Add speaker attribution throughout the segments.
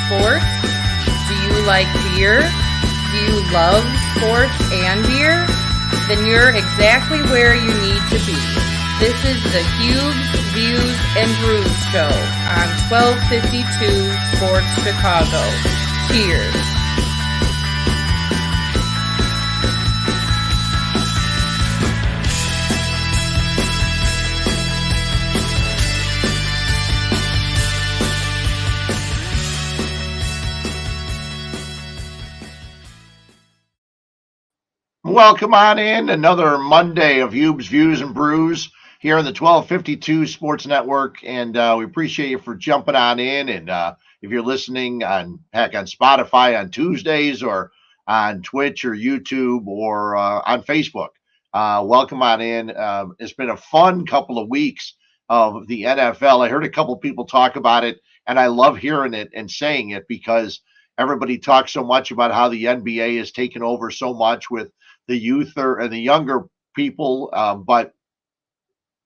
Speaker 1: sports? Do you like beer? Do you love sports and beer? Then you're exactly where you need to be. This is the Huebs, Views, and Brews show on 1252 Sports Chicago. Cheers.
Speaker 2: Welcome on in another Monday of Huebs, Views, and Brews here on the 1252 Sports Network, and we appreciate you for jumping on in. And if you're listening on Spotify on Tuesdays or on Twitch or YouTube or on Facebook, welcome on in. It's been a fun couple of weeks of the NFL. I heard a couple of people talk about it, and I love hearing it and saying it because everybody talks so much about how the NBA has taken over so much with the youth and the younger people, but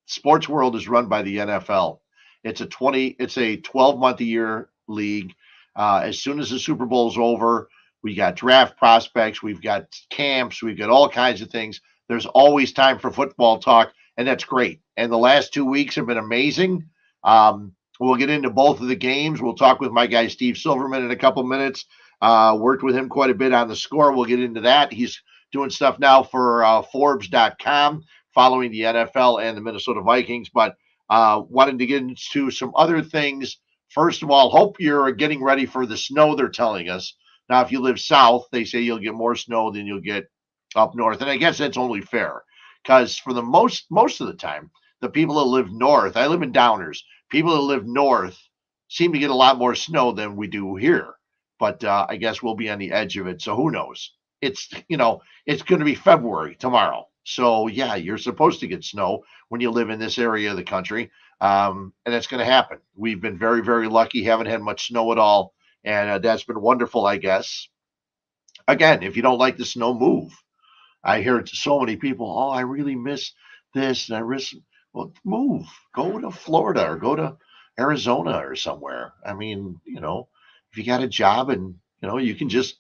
Speaker 2: sports world is run by the NFL. It's a 12-month-a-year league. As soon as the Super Bowl is over, we got draft prospects, we've got camps, we've got all kinds of things. There's always time for football talk, and that's great. And the last 2 weeks have been amazing. We'll get into both of the games. We'll talk with my guy Steve Silverman in a couple minutes. Worked with him quite a bit on the score. We'll get into that. He's doing stuff now for Forbes.com, following the NFL and the Minnesota Vikings, but wanted to get into some other things. First of all, hope you're getting ready for the snow they're telling us. Now, if you live south, they say you'll get more snow than you'll get up north, and I guess that's only fair because for the most of the time, the people that live north, I live in Downers, people that live north seem to get a lot more snow than we do here, but I guess we'll be on the edge of it, so who knows? It's going to be February tomorrow. So, yeah, you're supposed to get snow when you live in this area of the country, and it's going to happen. We've been very, very lucky, haven't had much snow at all, and that's been wonderful, I guess. Again, if you don't like the snow, move. I hear so many people, oh, I really miss this, and well, move. Go to Florida or go to Arizona or somewhere. I mean, if you got a job and, you can just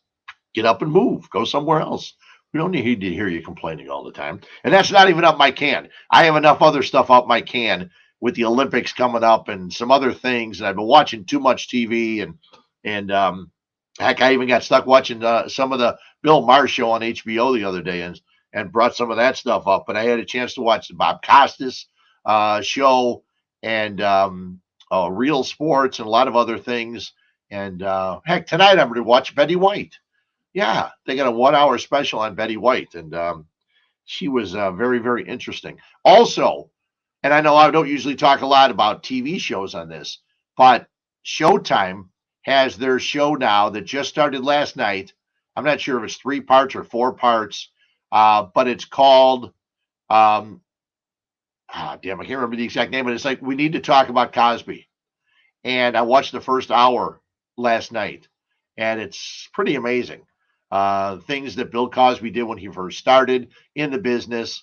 Speaker 2: get up and move, go somewhere else. We don't need to hear you complaining all the time. And that's not even up my can. I have enough other stuff up my can with the Olympics coming up and some other things. And I've been watching too much TV and heck, I even got stuck watching some of the Bill Maher show on HBO the other day and brought some of that stuff up. But I had a chance to watch the Bob Costas show and Real Sports and a lot of other things. And heck, tonight I'm going to watch Betty White. Yeah, they got a 1-hour special on Betty White, and she was very, very interesting. Also, and I know I don't usually talk a lot about TV shows on this, but Showtime has their show now that just started last night. I'm not sure if it's 3 parts or 4 parts, but it's called, I can't remember the exact name, but it's like, We Need to Talk About Cosby. And I watched the first hour last night, and it's pretty amazing. Things that Bill Cosby did when he first started in the business,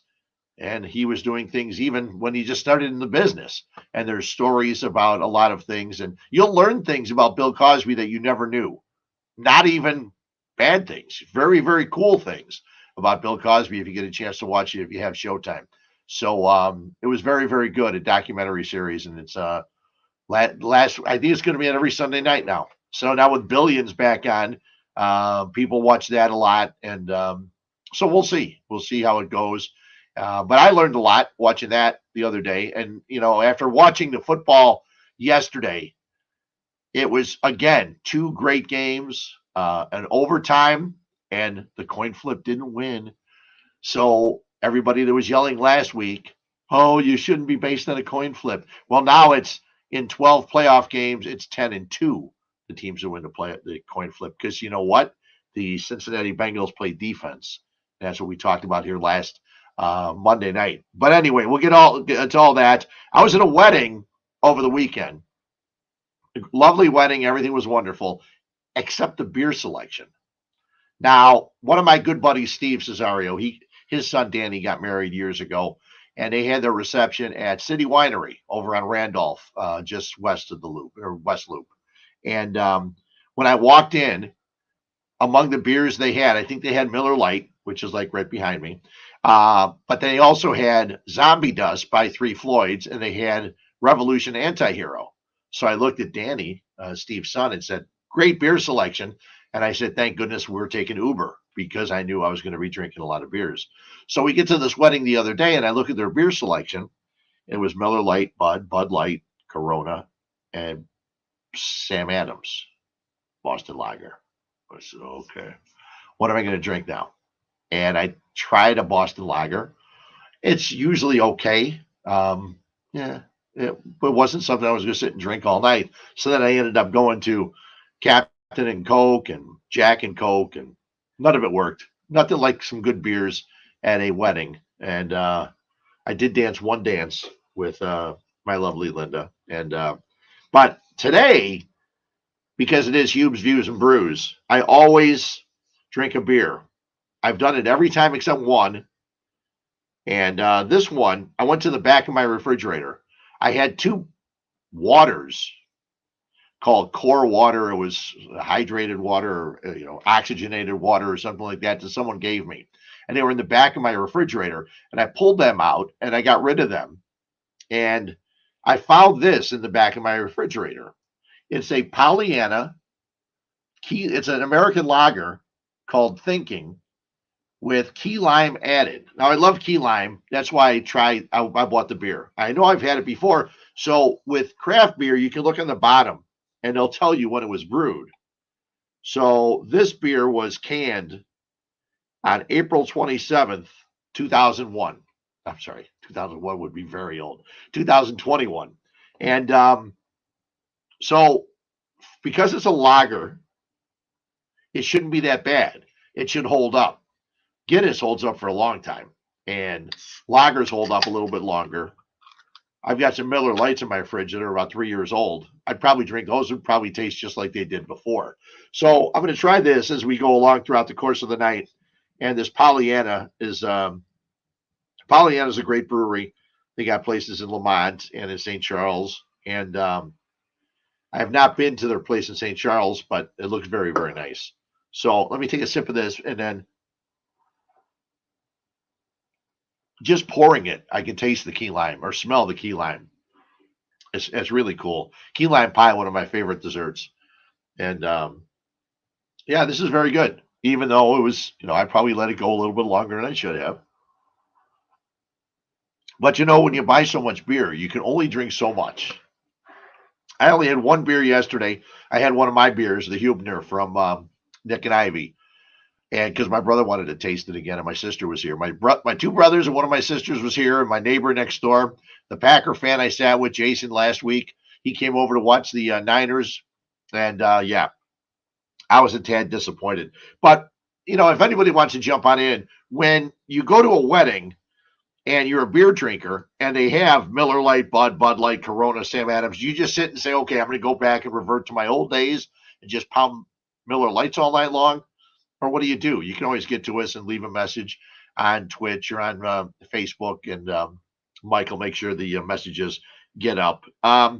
Speaker 2: and he was doing things even when he just started in the business. And there's stories about a lot of things, and you'll learn things about Bill Cosby that you never knew. Not even bad things, very, very cool things about Bill Cosby if you get a chance to watch it, if you have Showtime. So it was very, very good, a documentary series, and it's last I think it's going to be on every Sunday night now. So now with Billions back on, people watch that a lot, and so we'll see how it goes. But I learned a lot watching that the other day, and after watching the football yesterday, it was again 2 great games, an overtime, and the coin flip didn't win. So everybody that was yelling last week, oh, you shouldn't be based on a coin flip. Well, now it's in 12 playoff games, it's 10-2. The teams that win the coin flip, because you know what? The Cincinnati Bengals play defense. That's what we talked about here last Monday night. But anyway, we'll get into all that. I was at a wedding over the weekend. Lovely wedding. Everything was wonderful, except the beer selection. Now, one of my good buddies, Steve Cesario, his son Danny got married years ago, and they had their reception at City Winery over on Randolph, just west of the Loop, or West Loop. And when I walked in, among the beers they had, I think they had Miller Lite, which is like right behind me. But they also had Zombie Dust by Three Floyds, and they had Revolution Antihero. So I looked at Danny, Steve's son, and said, "Great beer selection." And I said, "Thank goodness we're taking Uber because I knew I was going to be drinking a lot of beers." So we get to this wedding the other day, and I look at their beer selection. It was Miller Lite, Bud Light, Corona, and Sam Adams, Boston Lager. I said, "Okay, what am I going to drink now?" And I tried a Boston Lager. It's usually okay. Yeah, it wasn't something I was going to sit and drink all night. So then I ended up going to Captain and Coke and Jack and Coke, and none of it worked. Nothing like some good beers at a wedding. And I did dance one dance with my lovely Linda. And but today, because it is Huebs, Views, and Brews, I always drink a beer. I've done it every time except one. And this one, I went to the back of my refrigerator. I had two waters called Core Water. It was hydrated water, or, oxygenated water or something like that someone gave me. And they were in the back of my refrigerator. And I pulled them out and I got rid of them. And I found this in the back of my refrigerator. It's a Pollyanna it's an American lager called Thinking with key lime added. Now I love key lime. That's why I bought the beer. I know I've had it before. So with craft beer, you can look on the bottom and they'll tell you when it was brewed. So this beer was canned on April 27th, 2001. I'm sorry, 2001 would be very old. 2021. And so because it's a lager, it shouldn't be that bad. It should hold up. Guinness holds up for a long time, and lagers hold up a little bit longer. I've got some Miller Lights in my fridge that are about 3 years old. I'd probably drink those. Would probably taste just like they did before. So I'm going to try this as we go along throughout the course of the night. And this Pollyanna is a great brewery. They got places in Lemont and in St. Charles. And I have not been to their place in St. Charles, but it looks very, very nice. So let me take a sip of this, and then just pouring it, I can taste the key lime or smell the key lime. It's really cool. Key lime pie, one of my favorite desserts. And yeah, this is very good. Even though it was, I probably let it go a little bit longer than I should have. But when you buy so much beer, you can only drink so much. I only had one beer yesterday. I had one of my beers, the Huebner from Nick and Ivy. And because my brother wanted to taste it again, and my sister was here. My two brothers and one of my sisters was here, and my neighbor next door, the Packer fan I sat with, Jason, last week, he came over to watch the Niners. And yeah, I was a tad disappointed. But, if anybody wants to jump on in, when you go to a wedding and you're a beer drinker and they have Miller Lite, Bud Light, Corona, Sam Adams, you just sit and say, okay, I'm going to go back and revert to my old days and just pound Miller Lights all night long? Or what do? You can always get to us and leave a message on Twitch or on Facebook, and Mike will make sure the messages get up. My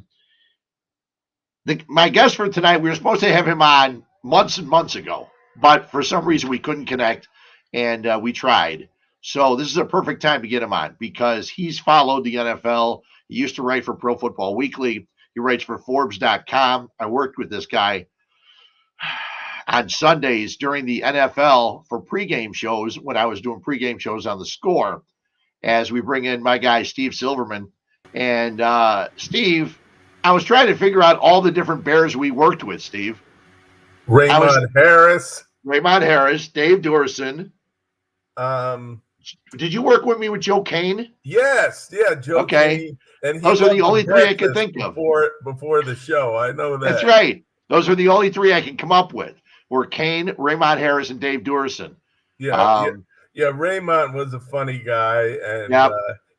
Speaker 2: guest for tonight, we were supposed to have him on months and months ago, but for some reason we couldn't connect, and we tried. So this is a perfect time to get him on because he's followed the NFL. He used to write for Pro Football Weekly. He writes for Forbes.com. I worked with this guy on Sundays during the NFL for pregame shows when I was doing pregame shows on The Score, as we bring in my guy, Steve Silverman. And Steve, I was trying to figure out all the different Bears we worked with, Steve.
Speaker 3: Raymond Harris,
Speaker 2: Dave Dorson. Did you work with me with Joe Kane?
Speaker 3: Yes. Yeah, Joe Kane. And
Speaker 2: those are the only three I can think of.
Speaker 3: Before the show, I know that.
Speaker 2: That's right. Those are the only three I can come up with. Were Kane, Raymond Harris, and Dave Dorson.
Speaker 3: Yeah. Raymond was a funny guy, and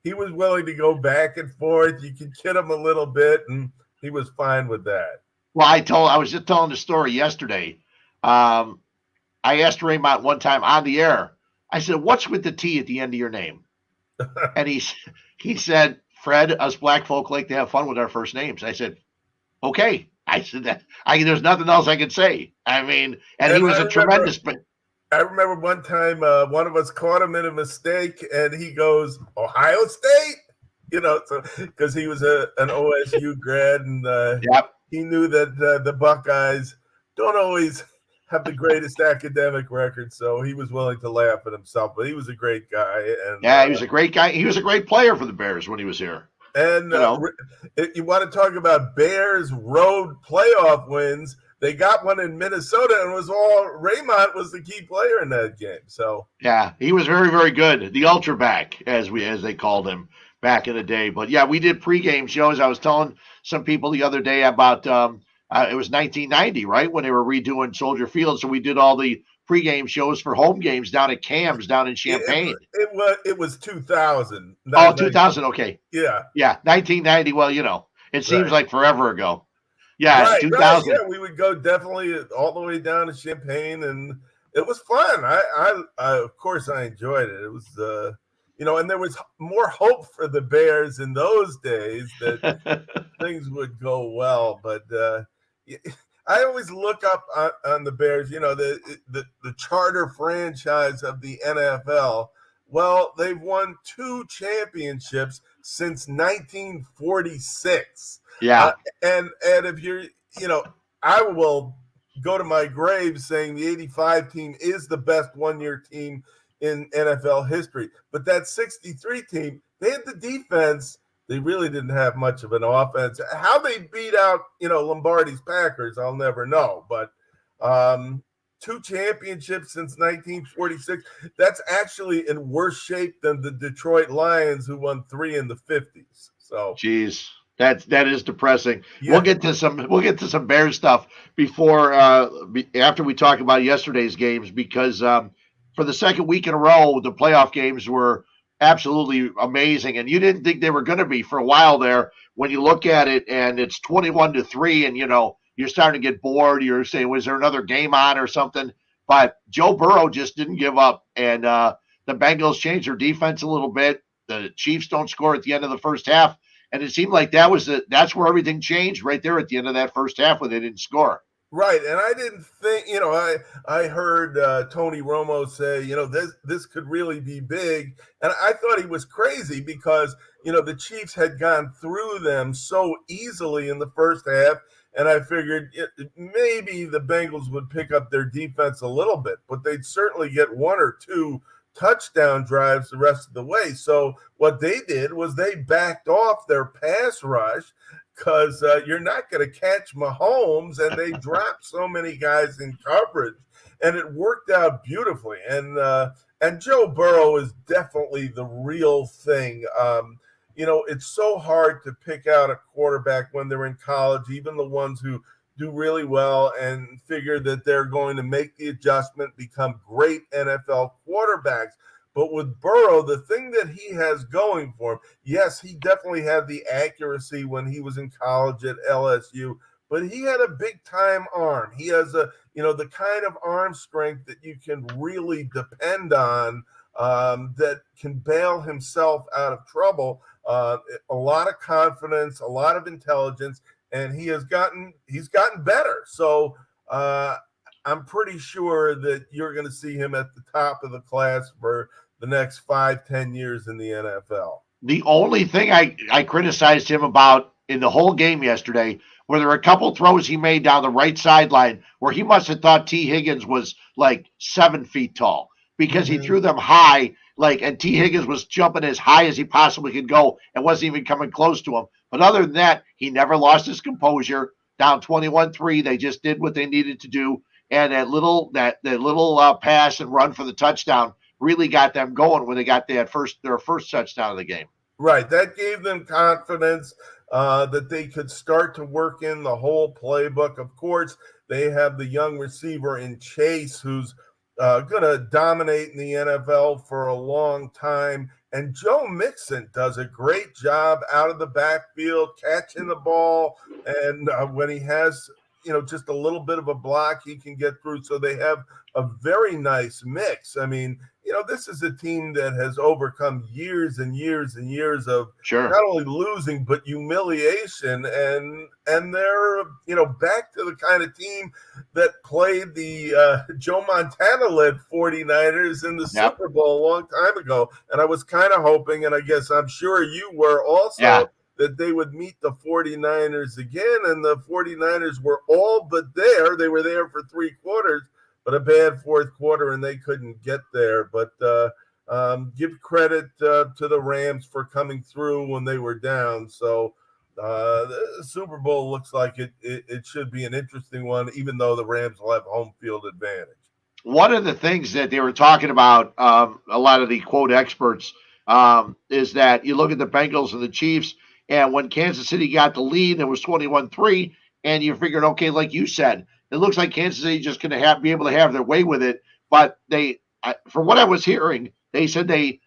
Speaker 3: he was willing to go back and forth. You could kid him a little bit, and he was fine with that.
Speaker 2: Well, I was just telling the story yesterday. I asked Raymond one time on the air. I said, "What's with the T at the end of your name?" And he said, "Fred, us black folk like to have fun with our first names." I said, "Okay, I said that. There's nothing else I could say. I mean, and he
Speaker 3: And
Speaker 2: was a tremendous.
Speaker 3: I remember one time one of us caught him in a mistake, and he goes, "Ohio State," so because he was an OSU grad, and
Speaker 2: Yep.
Speaker 3: he knew that the Buckeyes don't always have the greatest academic record, so he was willing to laugh at himself. But he was a great guy, and
Speaker 2: Yeah, he was a great guy. He was a great player for the Bears when he was here.
Speaker 3: And you want to talk about Bears road playoff wins? They got one in Minnesota, and Raymond was the key player in that game. So
Speaker 2: yeah, he was very, very good. The ultra back, as they called him back in the day. But yeah, we did pregame shows. I was telling some people the other day about it was 1990, right, when they were redoing Soldier Field. So we did all the pregame shows for home games down at Cam's down in Champaign.
Speaker 3: It was 2000.
Speaker 2: Oh, 2000. Okay.
Speaker 3: Yeah.
Speaker 2: 1990. Well, it seems like forever ago. Yeah,
Speaker 3: right,
Speaker 2: 2000.
Speaker 3: Right. Yeah, we would go definitely all the way down to Champaign, and it was fun. I of course I enjoyed it. It was and there was more hope for the Bears in those days that things would go well. But I always look up on the Bears, the charter franchise of the NFL. Well, they've won 2 championships since 1946.
Speaker 2: Yeah.
Speaker 3: And if you're, I will go to my grave saying the 85 team is the best one-year team in NFL history. But that 63 team, they had the defense. They really didn't have much of an offense. How they beat out, Lombardi's Packers, I'll never know. But 2 championships since 1946. That's actually in worse shape than the Detroit Lions, who won 3 in the 50s. So,
Speaker 2: geez. That is depressing.
Speaker 3: Yeah.
Speaker 2: We'll get to some Bears stuff before after we talk about yesterday's games, because for the second week in a row, the playoff games were absolutely amazing, and you didn't think they were going to be for a while there. When you look at it, and it's 21-3, and you're starting to get bored. You're saying, was there another game on or something? But Joe Burrow just didn't give up, and the Bengals changed their defense a little bit. The Chiefs don't score at the end of the first half. And it seemed like that's where everything changed right there at the end of that first half when they didn't score.
Speaker 3: Right. And I didn't think, I heard Tony Romo say, this could really be big. And I thought he was crazy because, the Chiefs had gone through them so easily in the first half. And I figured maybe the Bengals would pick up their defense a little bit, but they'd certainly get 1 or 2 touchdown drives the rest of the way. So what they did was they backed off their pass rush because you're not going to catch Mahomes, and they dropped so many guys in coverage, and it worked out beautifully. And Joe Burrow is definitely the real thing. It's so hard to pick out a quarterback when they're in college, even the ones who do really well and figure that they're going to make the adjustment, become great NFL quarterbacks. But with Burrow, the thing that he has going for him, yes, he definitely had the accuracy when he was in college at LSU, but he had a big time arm. He has the kind of arm strength that you can really depend on, that can bail himself out of trouble. A lot of confidence, a lot of intelligence. And he's gotten better. So I'm pretty sure that you're going to see him at the top of the class for the next 5-10 years in the NFL.
Speaker 2: The only thing I criticized him about in the whole game yesterday were there were a couple throws he made down the right sideline where he must have thought T. Higgins was like 7 feet tall, because he threw them high, and T. Higgins was jumping as high as he possibly could go and wasn't even coming close to him. But other than that, he never lost his composure. Down 21-3, they just did what they needed to do, and that little pass and run for the touchdown really got them going when they got their first touchdown of the game.
Speaker 3: Right, that gave them confidence that they could start to work in the whole playbook. Of course, they have the young receiver in Chase, who's going to dominate in the NFL for a long time. And Joe Mixon does a great job out of the backfield, catching the ball. And when he has just a little bit of a block he can get through. So they have a very nice mix. I mean, this is a team that has overcome years and years and years of not only losing but humiliation, and they're back to the kind of team that played the Joe Montana-led 49ers in the Super Bowl a long time ago. And I was kind of hoping, and I guess I'm sure you were also, that they would meet the 49ers again, and the 49ers were all but there. They were there for 3 quarters, but a bad fourth quarter, and they couldn't get there. But give credit to the Rams for coming through when they were down. So the Super Bowl looks like it should be an interesting one, even though the Rams will have home field advantage.
Speaker 2: One of the things that they were talking about, a lot of the quote experts, is that you look at the Bengals and the Chiefs, and when Kansas City got the lead, it was 21-3, and you figured, okay, like you said, it looks like Kansas City just going to be able to have their way with it. But they, from what I was hearing, they said they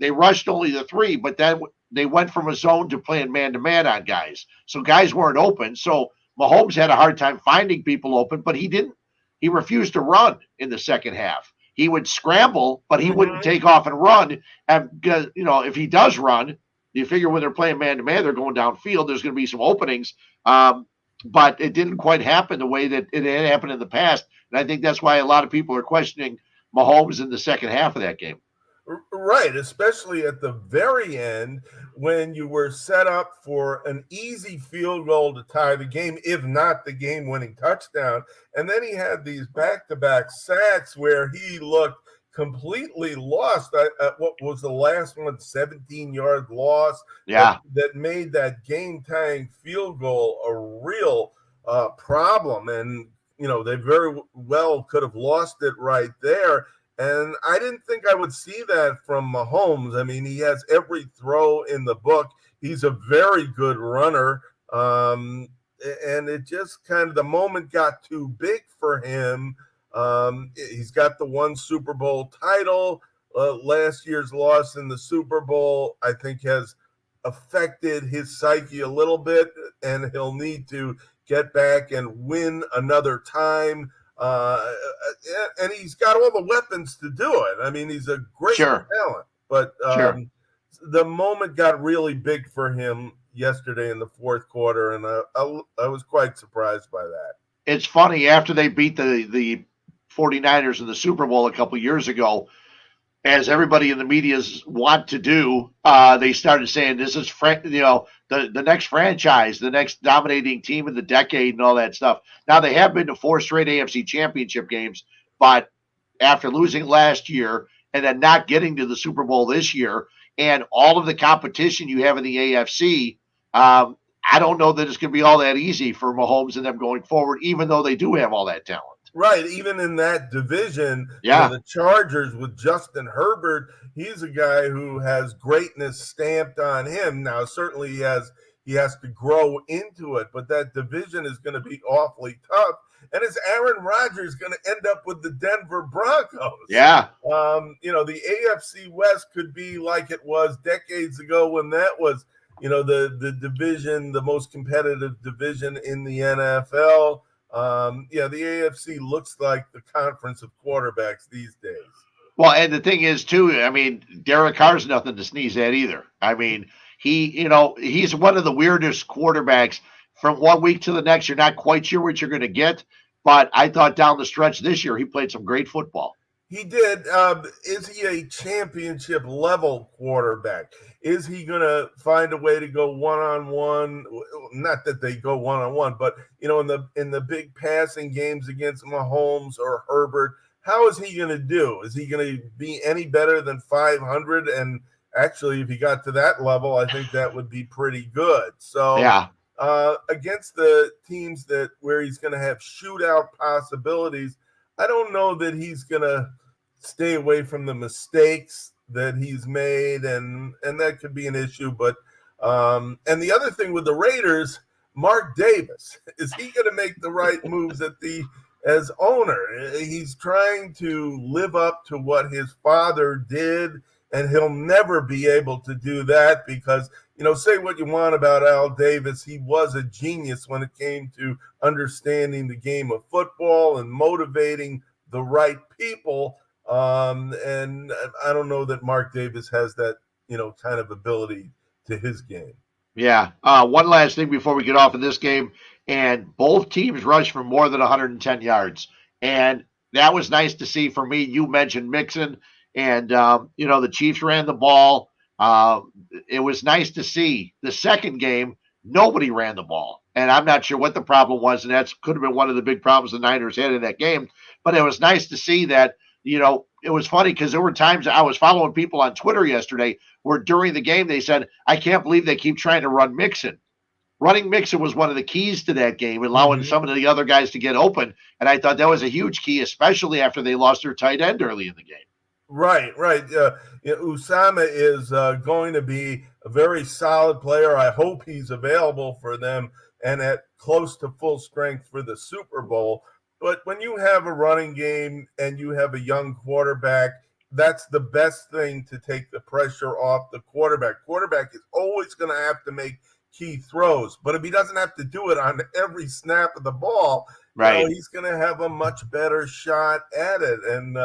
Speaker 2: rushed only the 3, but then they went from a zone to playing man-to-man on guys. So guys weren't open. So Mahomes had a hard time finding people open, but he didn't. He refused to run in the second half. He would scramble, but he wouldn't take off and run. And if he does run, you figure when they're playing man-to-man, they're going downfield. There's going to be some openings. But it didn't quite happen the way that it had happened in the past. And I think that's why a lot of people are questioning Mahomes in the second half of that game.
Speaker 3: Right, especially at the very end when you were set up for an easy field goal to tie the game, if not the game-winning touchdown. And then he had these back-to-back sacks where he looked completely lost. What was the last one? 17-yard loss.
Speaker 2: Yeah,
Speaker 3: that made that game-tying field goal a real problem. And they very well could have lost it right there. And I didn't think I would see that from Mahomes. I mean, he has every throw in the book. He's a very good runner. And it just kind of, the moment got too big for him. He's got the 1 Super Bowl title. Last year's loss in the Super Bowl, I think, has affected his psyche a little bit, and he'll need to get back and win another time. And he's got all the weapons to do it. I mean, he's a great talent, but the moment got really big for him yesterday in the fourth quarter, and I was quite surprised by that.
Speaker 2: It's funny, after they beat the 49ers in the Super Bowl a couple years ago, as everybody in the media's want to do, they started saying this is the next franchise, the next dominating team of the decade and all that stuff. Now, they have been to 4 straight AFC championship games, but after losing last year and then not getting to the Super Bowl this year and all of the competition you have in the AFC, I don't know that it's going to be all that easy for Mahomes and them going forward, even though they do have all that talent.
Speaker 3: Right, even in that division, the Chargers with Justin Herbert, he's a guy who has greatness stamped on him. Now, certainly he has to grow into it, but that division is going to be awfully tough. And is Aaron Rodgers going to end up with the Denver Broncos?
Speaker 2: Yeah.
Speaker 3: The AFC West could be like it was decades ago when that was, the division, the most competitive division in the NFL. The AFC looks like the conference of quarterbacks these days.
Speaker 2: Well, and the thing is, too, I mean, Derek Carr's nothing to sneeze at either. I mean, he's one of the weirdest quarterbacks. From one week to the next, you're not quite sure what you're going to get. But I thought down the stretch this year, he played some great football.
Speaker 3: He did. Is he a championship level quarterback? Is he going to find a way to go one-on-one? Not that they go one-on-one, but in the big passing games against Mahomes or Herbert, how is he going to do? Is he going to be any better than 500? And actually, if he got to that level, I think that would be pretty good. So against the teams where he's going to have shootout possibilities, I don't know that he's going to stay away from the mistakes that he's made, and that could be an issue. But and the other thing with the Raiders, Mark Davis, is he going to make the right moves as owner? He's trying to live up to what his father did, and he'll never be able to do that because say what you want about Al Davis. He was a genius when it came to understanding the game of football and motivating the right people. And I don't know that Mark Davis has that, kind of ability to his game.
Speaker 2: Yeah. One last thing before we get off of this game, and both teams rushed for more than 110 yards, and that was nice to see for me. You mentioned Mixon, and the Chiefs ran the ball. It was nice to see. The second game, nobody ran the ball, and I'm not sure what the problem was, and that could have been one of the big problems the Niners had in that game. But it was nice to see that. It was funny because there were times I was following people on Twitter yesterday where during the game they said, I can't believe they keep trying to run Mixon. Running Mixon was one of the keys to that game, allowing some of the other guys to get open. And I thought that was a huge key, especially after they lost their tight end early in the game.
Speaker 3: Right. Usama is going to be a very solid player. I hope he's available for them and at close to full strength for the Super Bowl. But when you have a running game and you have a young quarterback, that's the best thing to take the pressure off the quarterback. Quarterback is always going to have to make key throws, but if he doesn't have to do it on every snap of the ball,
Speaker 2: right,
Speaker 3: he's going to have a much better shot at it. And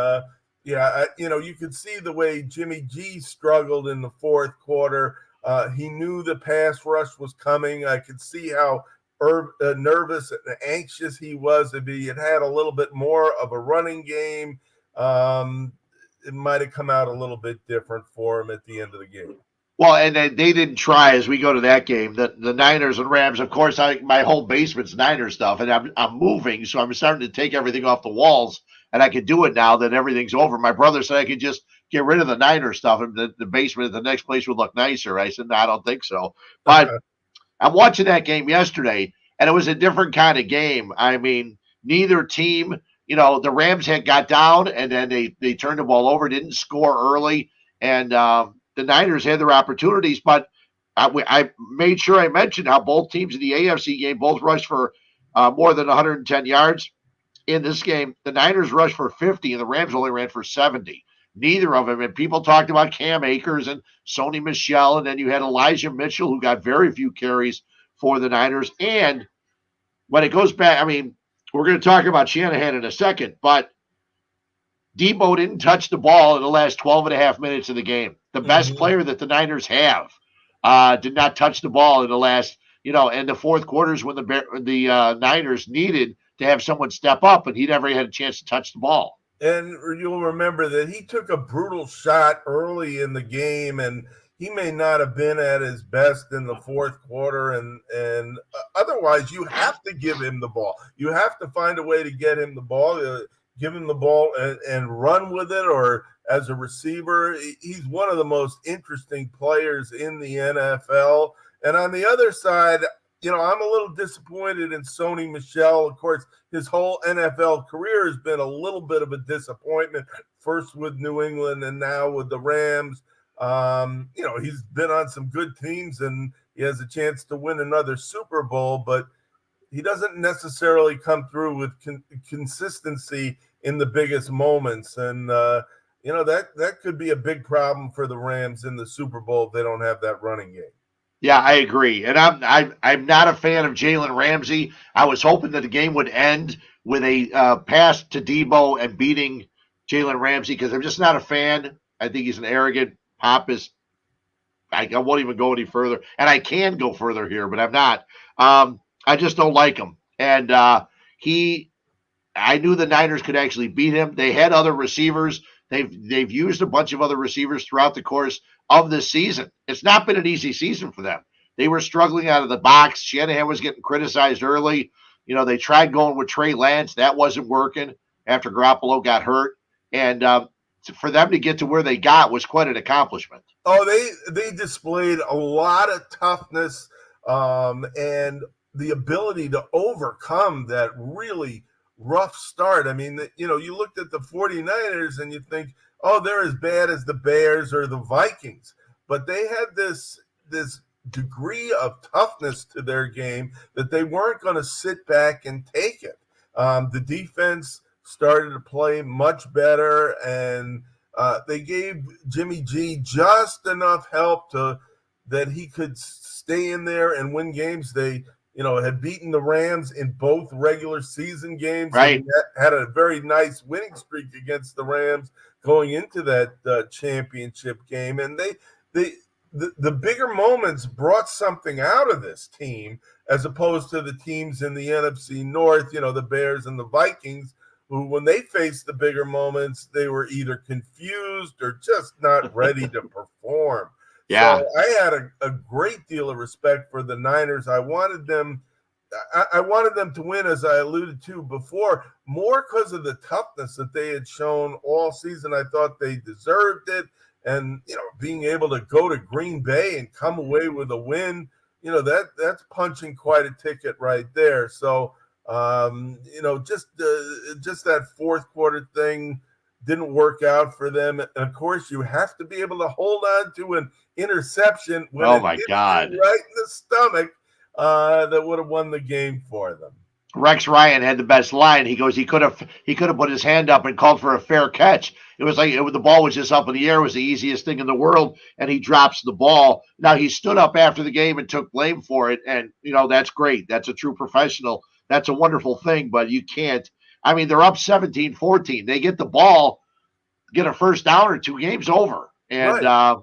Speaker 3: you could see the way Jimmy G struggled in the fourth quarter. He knew the pass rush was coming. I could see how nervous and anxious he was. If he had a little bit more of a running game, it might have come out a little bit different for him at the end of the game.
Speaker 2: Well, and they didn't try as we go to that game. The Niners and Rams, of course, my whole basement's Niner stuff, and I'm moving, so I'm starting to take everything off the walls, and I can do it now that everything's over. My brother said I could just get rid of the Niner stuff, and the basement at the next place would look nicer. I said, no, I don't think so. But I'm watching that game yesterday, and it was a different kind of game. I mean, neither team, the Rams had got down, and then they turned the ball over, didn't score early, and the Niners had their opportunities, but I made sure I mentioned how both teams in the AFC game both rushed for more than 110 yards. In this game, the Niners rushed for 50, and the Rams only ran for 70. Neither of them. And people talked about Cam Akers and Sony Michel, and then you had Elijah Mitchell, who got very few carries for the Niners. And when it goes back, I mean, we're going to talk about Shanahan in a second, but Debo didn't touch the ball in the last 12 and a half minutes of the game. The best player that the Niners have did not touch the ball in the last, and the fourth quarters when the Niners needed to have someone step up, and he never had a chance to touch the ball.
Speaker 3: And you'll remember that he took a brutal shot early in the game, and he may not have been at his best in the fourth quarter. And otherwise, you have to give him the ball. You have to find a way to get him the ball. Give him the ball and run with it, or as a receiver. He's one of the most interesting players in the NFL. And on the other side, I'm a little disappointed in Sony Michel. Of course, his whole NFL career has been a little bit of a disappointment, first with New England and now with the Rams. He's been on some good teams and he has a chance to win another Super Bowl, but he doesn't necessarily come through with consistency in the biggest moments. And, that could be a big problem for the Rams in the Super Bowl if they don't have that running game.
Speaker 2: Yeah, I agree. And I'm not a fan of Jalen Ramsey. I was hoping that the game would end with a pass to Debo and beating Jalen Ramsey because I'm just not a fan. I think he's an arrogant, pompous. I won't even go any further. And I can go further here, but I'm not. I just don't like him. And I knew the Niners could actually beat him. They had other receivers. They've used a bunch of other receivers throughout the course of this season. It's not been an easy season for them. They were struggling out of the box. Shanahan was getting criticized early. They tried going with Trey Lance. That wasn't working after Garoppolo got hurt. And for them to get to where they got was quite an accomplishment.
Speaker 3: Oh, they displayed a lot of toughness and the ability to overcome that really rough start. I mean, you looked at the 49ers and you think, oh, they're as bad as the Bears or the Vikings. But they had this degree of toughness to their game that they weren't going to sit back and take it. The defense started to play much better, and they gave Jimmy G just enough help to that he could stay in there and win games. They, had beaten the Rams in both regular season games,
Speaker 2: Right.
Speaker 3: and had a very nice winning streak against the Rams going into that championship game. And the bigger moments brought something out of this team, as opposed to the teams in the NFC North, the Bears and the Vikings, who, when they faced the bigger moments, they were either confused or just not ready to perform.
Speaker 2: Yeah.
Speaker 3: So I had a great deal of respect for the Niners. I wanted them to win, as I alluded to before, more because of the toughness that they had shown all season. I thought they deserved it. And, being able to go to Green Bay and come away with a win, that's punching quite a ticket right there. So, just that fourth quarter thing didn't work out for them. And of course, you have to be able to hold on to an interception when
Speaker 2: Oh
Speaker 3: it
Speaker 2: my
Speaker 3: hits
Speaker 2: God.
Speaker 3: you right in the stomach, that would have won the game for them.
Speaker 2: Rex Ryan had the best line. He goes, he could have put his hand up and called for a fair catch. It was like the ball was just up in the air. It was the easiest thing in the world, and he drops the ball. Now, he stood up after the game and took blame for it, and, that's great. That's a true professional. That's a wonderful thing, but you can't. I mean, they're up 17-14. They get the ball, get a first down or two, game's over. And,
Speaker 3: Right.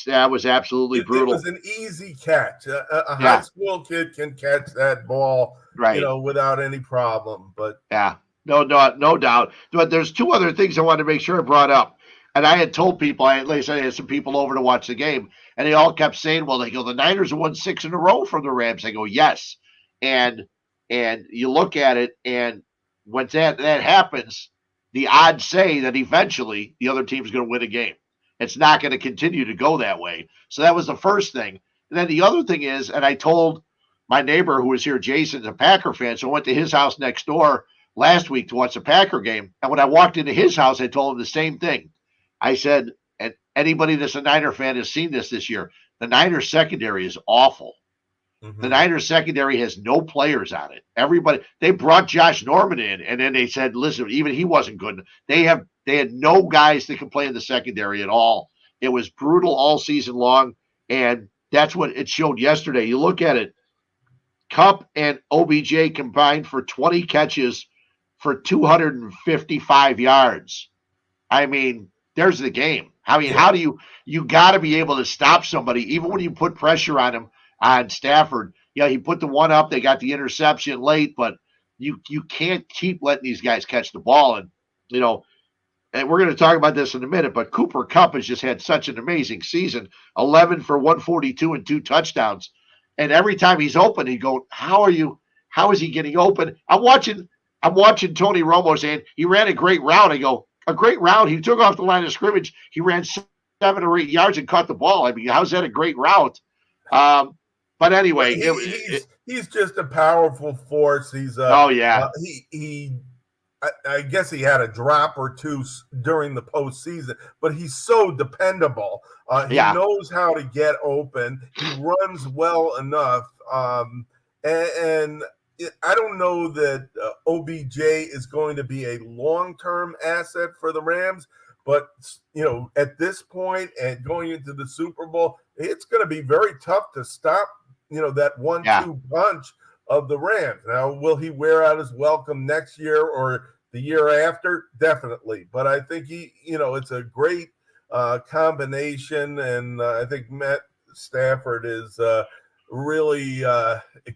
Speaker 2: That was absolutely brutal.
Speaker 3: It was an easy catch. A high school kid can catch that ball,
Speaker 2: right,
Speaker 3: without any problem. But
Speaker 2: no doubt. But there's two other things I wanted to make sure I brought up. And I had told people, I had some people over to watch the game, and they all kept saying, well, they go, the Niners have won 6 in a row from the Rams. I go, yes. And you look at it, and when that happens, the odds say that eventually the other team's going to win a game. It's not going to continue to go that way. So that was the first thing. And then the other thing is, and I told my neighbor who was here, Jason's a Packer fan, so I went to his house next door last week to watch the Packer game. And when I walked into his house, I told him the same thing. I said, and anybody that's a Niner fan has seen this year, the Niners secondary is awful. Mm-hmm. The Niners secondary has no players on it. They brought Josh Norman in, and then they said, listen, even he wasn't good. They had no guys that could play in the secondary at all. It was brutal all season long, and that's what it showed yesterday. You look at it, Kupp and OBJ combined for 20 catches for 255 yards. I mean, there's the game. I mean, how do you got to be able to stop somebody, even when you put pressure on him, on Stafford. He put the one up. They got the interception late, but you can't keep letting these guys catch the ball. And, and we're going to talk about this in a minute, but Cooper Kupp has just had such an amazing season, 11 for 142 and 2 touchdowns. And every time he's open, he go, how is he getting open? I'm watching Tony Romo saying he ran a great route. I go, a great route. He took off the line of scrimmage. He ran 7 or 8 yards and caught the ball. I mean, how's that a great route? But anyway,
Speaker 3: he's just a powerful force. He's I guess he had a drop or two during the postseason, but he's so dependable. He knows how to get open. He runs well enough, and I don't know that OBJ is going to be a long-term asset for the Rams. But, at this point and going into the Super Bowl, it's going to be very tough to stop, that 1-2 punch of the Rams. Now, will he wear out his welcome next year or the year after? Definitely. But I think it's a great combination. And I think Matt Stafford is really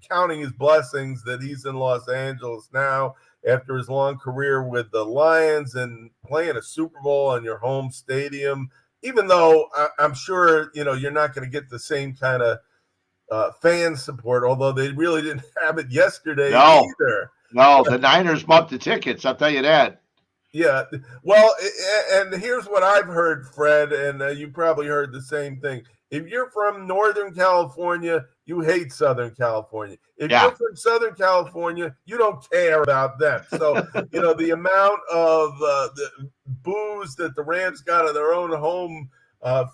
Speaker 3: counting his blessings that he's in Los Angeles now, after his long career with the Lions and playing a Super Bowl in your home stadium, even though I'm sure, you're not going to get the same kind of fan support, although they really didn't have it yesterday either.
Speaker 2: No, the Niners bought the tickets, I'll tell you that.
Speaker 3: Yeah. Well, and here's what I've heard, Fred, and you probably heard the same thing. If you're from Northern California, you hate Southern California. If you're from Southern California, you don't care about them. So, the amount of the boos that the Rams got on their own home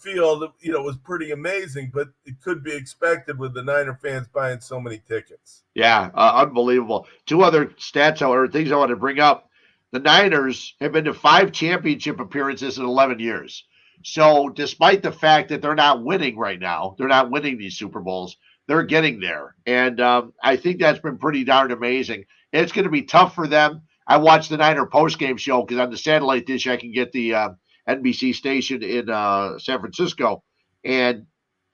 Speaker 3: field, was pretty amazing, but it could be expected with the Niner fans buying so many tickets.
Speaker 2: Yeah, unbelievable. Two other stats or things I want to bring up. The Niners have been to 5 championship appearances in 11 years. So despite the fact that they're not winning right now, they're not winning these Super Bowls, they're getting there. And I think that's been pretty darn amazing. It's going to be tough for them. I watched the Niner postgame show because on the satellite dish I can get the NBC station in San Francisco. And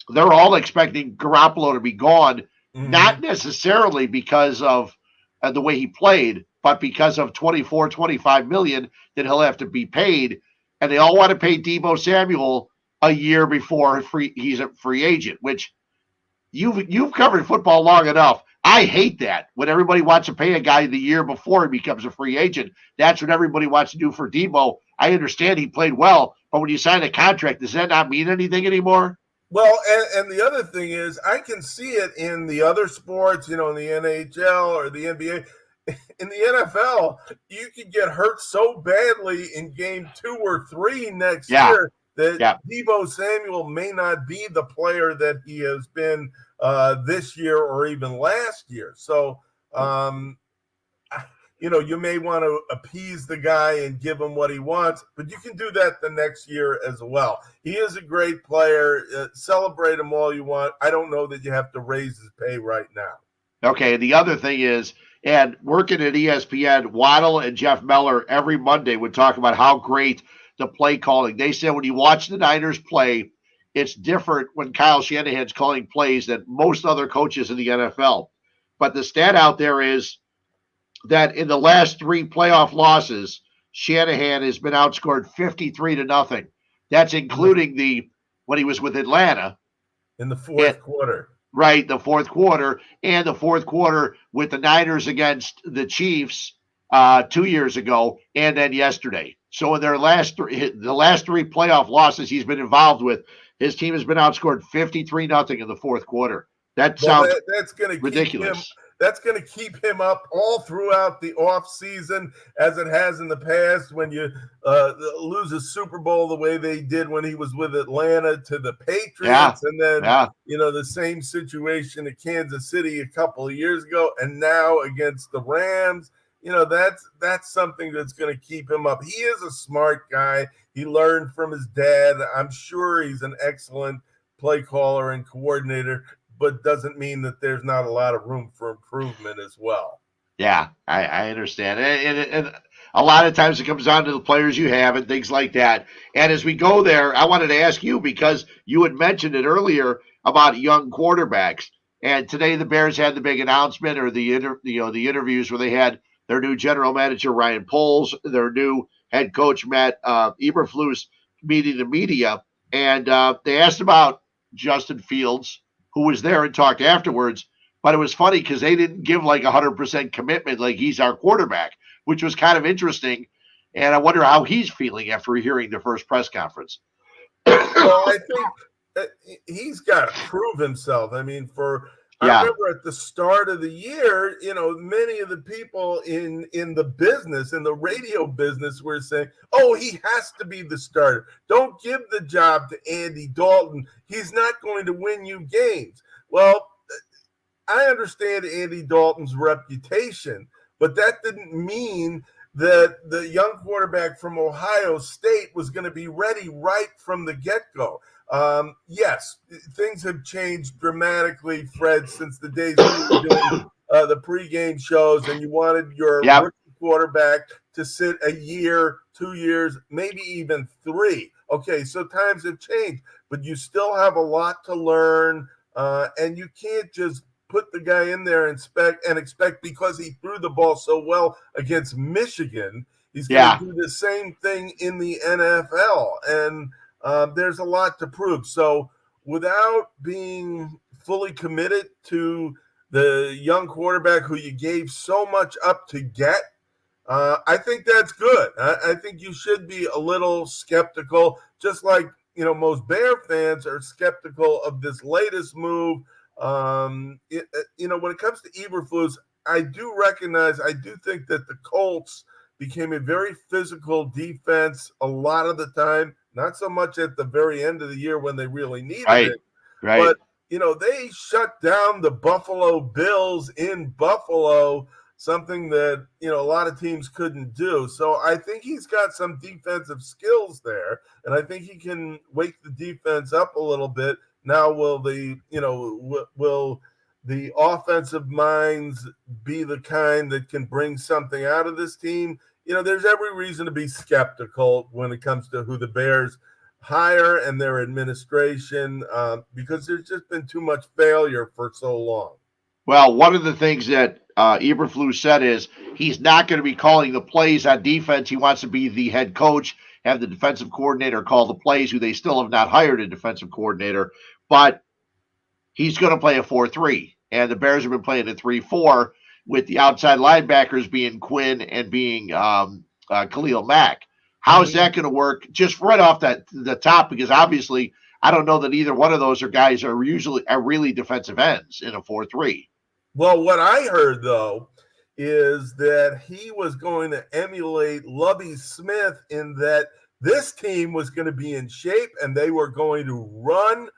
Speaker 2: they're all expecting Garoppolo to be gone, not necessarily because of the way he played, but because of 25 million that he'll have to be paid. And they all want to pay Deebo Samuel a year before he's a free agent, which you've covered football long enough. I hate that when everybody wants to pay a guy the year before he becomes a free agent. That's what everybody wants to do for Deebo. I understand he played well, but when you sign a contract, does that not mean anything anymore?
Speaker 3: Well, and the other thing is, I can see it in the other sports, in the NHL or the NBA. In the NFL, you could get hurt so badly in game 2 or 3 next year that Deebo Samuel may not be the player that he has been this year or even last year. So, you may want to appease the guy and give him what he wants, but you can do that the next year as well. He is a great player. Celebrate him all you want. I don't know that you have to raise his pay right now.
Speaker 2: Okay, the other thing is, and working at ESPN, Waddle and Jeff Meller every Monday would talk about how great the play calling. They said when you watch the Niners play, it's different when Kyle Shanahan's calling plays than most other coaches in the NFL. But the stat out there is that in the last 3 playoff losses, Shanahan has been outscored 53-0. That's including when he was with Atlanta.
Speaker 3: In the fourth quarter.
Speaker 2: Right, the fourth quarter, and the fourth quarter with the Niners against the Chiefs 2 years ago, and then yesterday. So in the last 3 playoff losses he's been involved with, his team has been outscored 53-0 in the fourth quarter. That sounds ridiculous.
Speaker 3: That's going to keep him up all throughout the offseason, as it has in the past when you lose a Super Bowl the way they did when he was with Atlanta to the Patriots. And then, the same situation at Kansas City a couple of years ago, and now against the Rams. That's something that's going to keep him up. He is a smart guy. He learned from his dad. I'm sure he's an excellent play caller and coordinator, but doesn't mean that there's not a lot of room for improvement as well.
Speaker 2: Yeah, I understand. And a lot of times it comes down to the players you have and things like that. And as we go there, I wanted to ask you, because you had mentioned it earlier about young quarterbacks. And today the Bears had the big announcement, or the interviews where they had their new general manager, Ryan Poles, their new head coach, Matt Eberflus, meeting the media. And they asked about Justin Fields, who was there and talked afterwards. But it was funny because they didn't give like 100% commitment, like he's our quarterback, which was kind of interesting. And I wonder how he's feeling after hearing the first press conference.
Speaker 3: Well, I think he's got to prove himself. I mean, I remember at the start of the year, many of the people in the business, in the radio business, were saying, oh, he has to be the starter. Don't give the job to Andy Dalton. He's not going to win you games. Well, I understand Andy Dalton's reputation, but that didn't mean that the young quarterback from Ohio State was going to be ready right from the get-go. Yes, things have changed dramatically, Fred, since the days we were doing the pregame shows, and you wanted your rookie quarterback to sit a year, 2 years, maybe even 3. Okay, so times have changed, but you still have a lot to learn, and you can't just put the guy in there and expect because he threw the ball so well against Michigan, he's going to do the same thing in the NFL. And there's a lot to prove. So without being fully committed to the young quarterback who you gave so much up to get, I think that's good. I think you should be a little skeptical, just like, most Bear fans are skeptical of this latest move. When it comes to Eberflus, I do think that the Colts became a very physical defense a lot of the time, not so much at the very end of the year when they really needed it. Right. But, they shut down the Buffalo Bills in Buffalo. something that, a lot of teams couldn't do. So I think he's got some defensive skills there, and I think he can wake the defense up a little bit. Now, will the offensive minds be the kind that can bring something out of this team? There's every reason to be skeptical when it comes to who the Bears hire and their administration, because there's just been too much failure for so long.
Speaker 2: Well, one of the things that Eberflus said is he's not going to be calling the plays on defense. He wants to be the head coach, have the defensive coordinator call the plays, who they still have not hired a defensive coordinator. But he's going to play a 4-3. And the Bears have been playing a 3-4 with the outside linebackers being Quinn and being Khalil Mack. How is that going to work? Just right off the top, because obviously I don't know that either one of those guys are really defensive ends in a 4-3.
Speaker 3: Well, what I heard, though, is that he was going to emulate Lovie Smith in that this team was going to be in shape and they were going to run.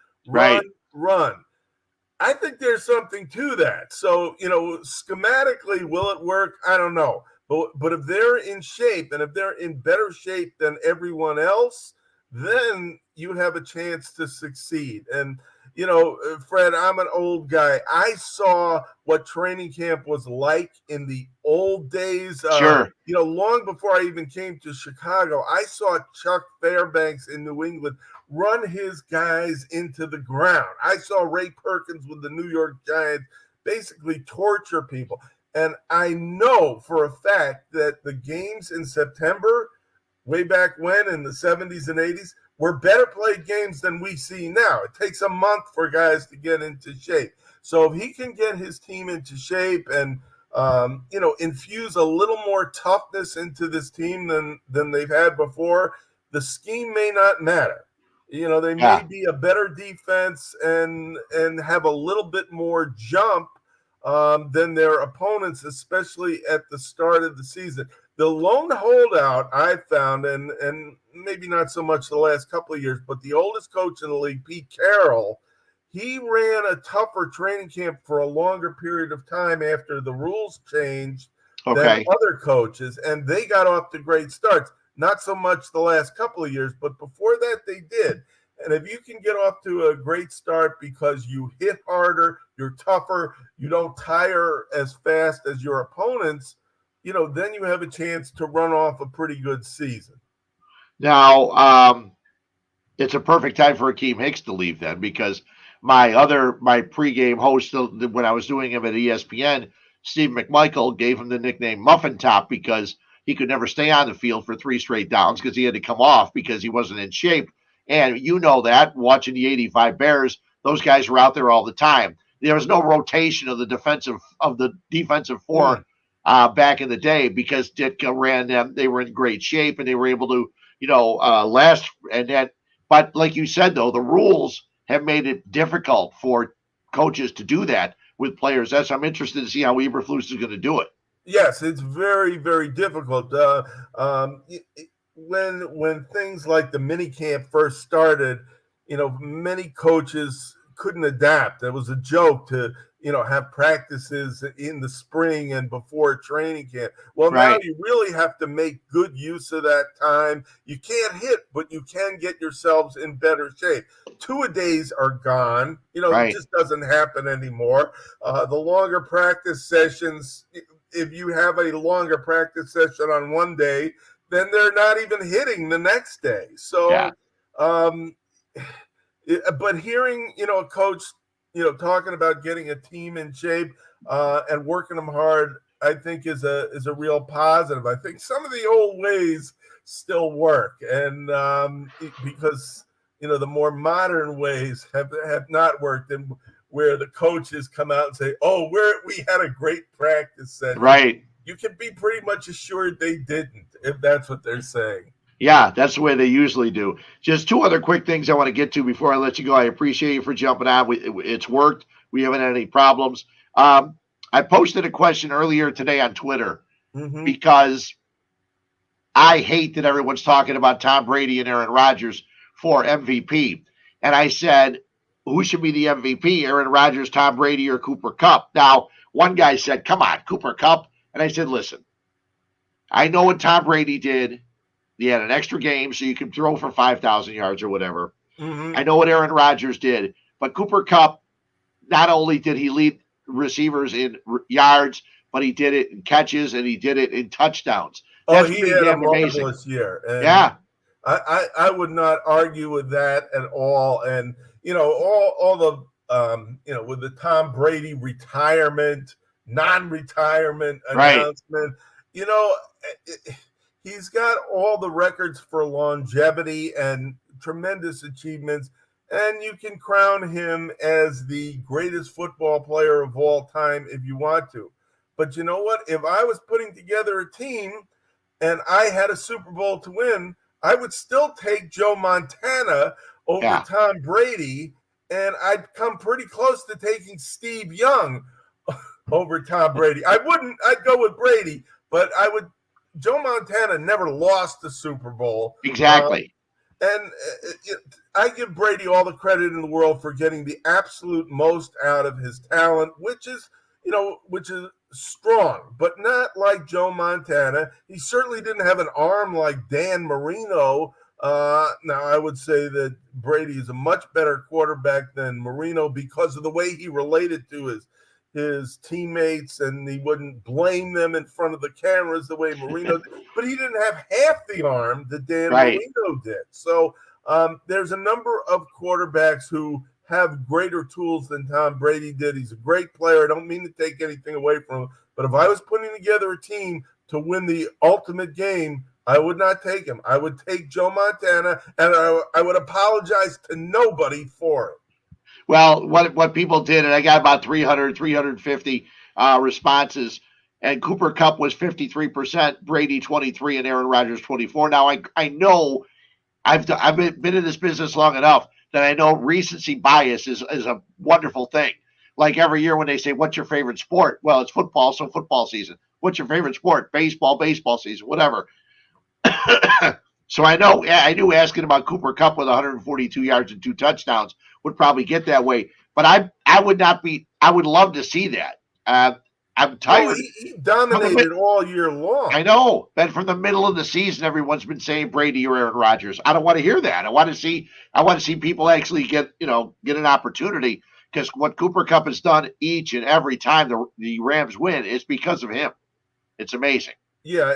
Speaker 3: I think there's something to that. So, schematically, will it work? I don't know. But if they're in shape and if they're in better shape than everyone else, then you have a chance to succeed. And, Fred, I'm an old guy. I saw what training camp was like in the old days.
Speaker 2: Sure.
Speaker 3: Long before I even came to Chicago, I saw Chuck Fairbanks in New England run his guys into the ground. I saw Ray Perkins with the New York Giants basically torture people. And I know for a fact that the games in September, way back when in the 70s and 80s, were better played games than we see now. It takes a month for guys to get into shape. So if he can get his team into shape and, infuse a little more toughness into this team than they've had before, the scheme may not matter. They may be a better defense and have a little bit more jump than their opponents, especially at the start of the season. The lone holdout I found, and maybe not so much the last couple of years, but the oldest coach in the league, Pete Carroll, he ran a tougher training camp for a longer period of time after the rules changed than other coaches, and they got off to great starts. Not so much the last couple of years, but before that they did. And if you can get off to a great start because you hit harder, you're tougher, you don't tire as fast as your opponents, then you have a chance to run off a pretty good season.
Speaker 2: Now, it's a perfect time for Akeem Hicks to leave then, because my pregame host, when I was doing him at ESPN, Steve McMichael, gave him the nickname Muffin Top because he could never stay on the field for 3 straight downs because he had to come off because he wasn't in shape. And that, watching the 85 Bears, those guys were out there all the time. There was no rotation of the defensive four back in the day because Ditka ran them. They were in great shape and they were able to, last. But like you said, though, the rules have made it difficult for coaches to do that with players. I'm interested to see how Eberflus is going to do it.
Speaker 3: Yes, it's very, very difficult. When things like the mini camp first started, many coaches couldn't adapt. It was a joke to, have practices in the spring and before training camp. Well, now you really have to make good use of that time. You can't hit, but you can get yourselves in better shape. 2-a-days are gone. It just doesn't happen anymore. The longer practice sessions, if you have a longer practice session on one day, then they're not even hitting the next day. So, but hearing, a coach, talking about getting a team in shape and working them hard, I think is a real positive. I think some of the old ways still work. And because, the more modern ways have not worked, and where the coaches come out and say, "Oh, we had a great practice session."
Speaker 2: Right.
Speaker 3: You can be pretty much assured they didn't, if that's what they're saying.
Speaker 2: Yeah, that's the way they usually do. Just 2 other quick things I want to get to before I let you go. I appreciate you for jumping on. It's worked. We haven't had any problems. I posted a question earlier today on Twitter because I hate that everyone's talking about Tom Brady and Aaron Rodgers for MVP. And I said, who should be the MVP, Aaron Rodgers, Tom Brady, or Cooper Kupp? Now, one guy said, come on, Cooper Kupp. And I said, listen, I know what Tom Brady did. He had an extra game so you could throw for 5,000 yards or whatever.
Speaker 3: Mm-hmm.
Speaker 2: I know what Aaron Rodgers did. But Cooper Kupp, not only did he lead receivers in yards, but he did it in catches and he did it in touchdowns. That's
Speaker 3: he
Speaker 2: pretty
Speaker 3: had a
Speaker 2: damn amazing.
Speaker 3: marvelous year. And
Speaker 2: Yeah.
Speaker 3: I would not argue with that at all. And, all the, with the Tom Brady retirement, non-retirement announcement, he's got all the records for longevity and tremendous achievements. And you can crown him as the greatest football player of all time if you want to. But you know what? If I was putting together a team and I had a Super Bowl to win, I would still take Joe Montana over Tom Brady, and I'd come pretty close to taking Steve Young over Tom Brady. I'd go with Brady, but Joe Montana never lost the Super Bowl.
Speaker 2: Exactly.
Speaker 3: And I give Brady all the credit in the world for getting the absolute most out of his talent, which is strong, but not like Joe Montana. He certainly didn't have an arm like Dan Marino. Now, I would say that Brady is a much better quarterback than Marino because of the way he related to his teammates, and he wouldn't blame them in front of the cameras the way Marino did. But he didn't have half the arm that Dan Marino did. So there's a number of quarterbacks who have greater tools than Tom Brady did. He's a great player. I don't mean to take anything away from him, but if I was putting together a team to win the ultimate game, I would not take him. I would take Joe Montana, and I would apologize to nobody for it.
Speaker 2: Well, what people did, and I got about 350 responses, and Cooper Kupp was 53%, Brady 23%, and Aaron Rodgers 24%. Now, I know I've been in this business long enough that I know recency bias is a wonderful thing. Like every year when they say, what's your favorite sport? Well, it's football, so football season. What's your favorite sport? Baseball season, whatever. So I knew asking about Cooper Kupp with 142 yards and 2 touchdowns would probably get that way. But I would love to see that. I'm tired.
Speaker 3: He dominated all year long.
Speaker 2: I know. But from the middle of the season, everyone's been saying Brady or Aaron Rodgers. I don't want to hear that. I want to see people actually get an opportunity, because what Cooper Kupp has done each and every time the Rams win is because of him. It's amazing.
Speaker 3: Yeah,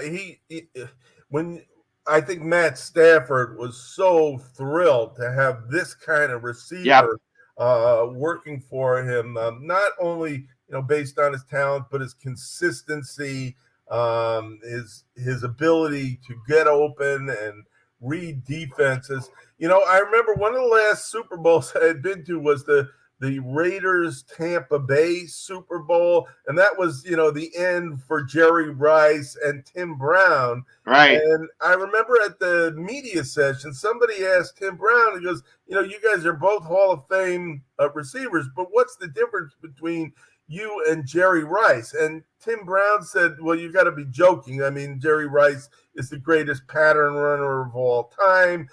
Speaker 3: when I think Matt Stafford was so thrilled to have this kind of receiver working for him, not only based on his talent, but his consistency, his ability to get open and read defenses. I remember one of the last Super Bowls I had been to was the Raiders Tampa Bay Super Bowl, and that was the end for Jerry Rice and Tim Brown.
Speaker 2: Right.
Speaker 3: And I remember at the media session, somebody asked Tim Brown, he goes, you guys are both Hall of Fame receivers, but what's the difference between you and Jerry Rice? And Tim Brown said, well, you got to be joking. I mean, Jerry Rice is the greatest pattern runner of all time.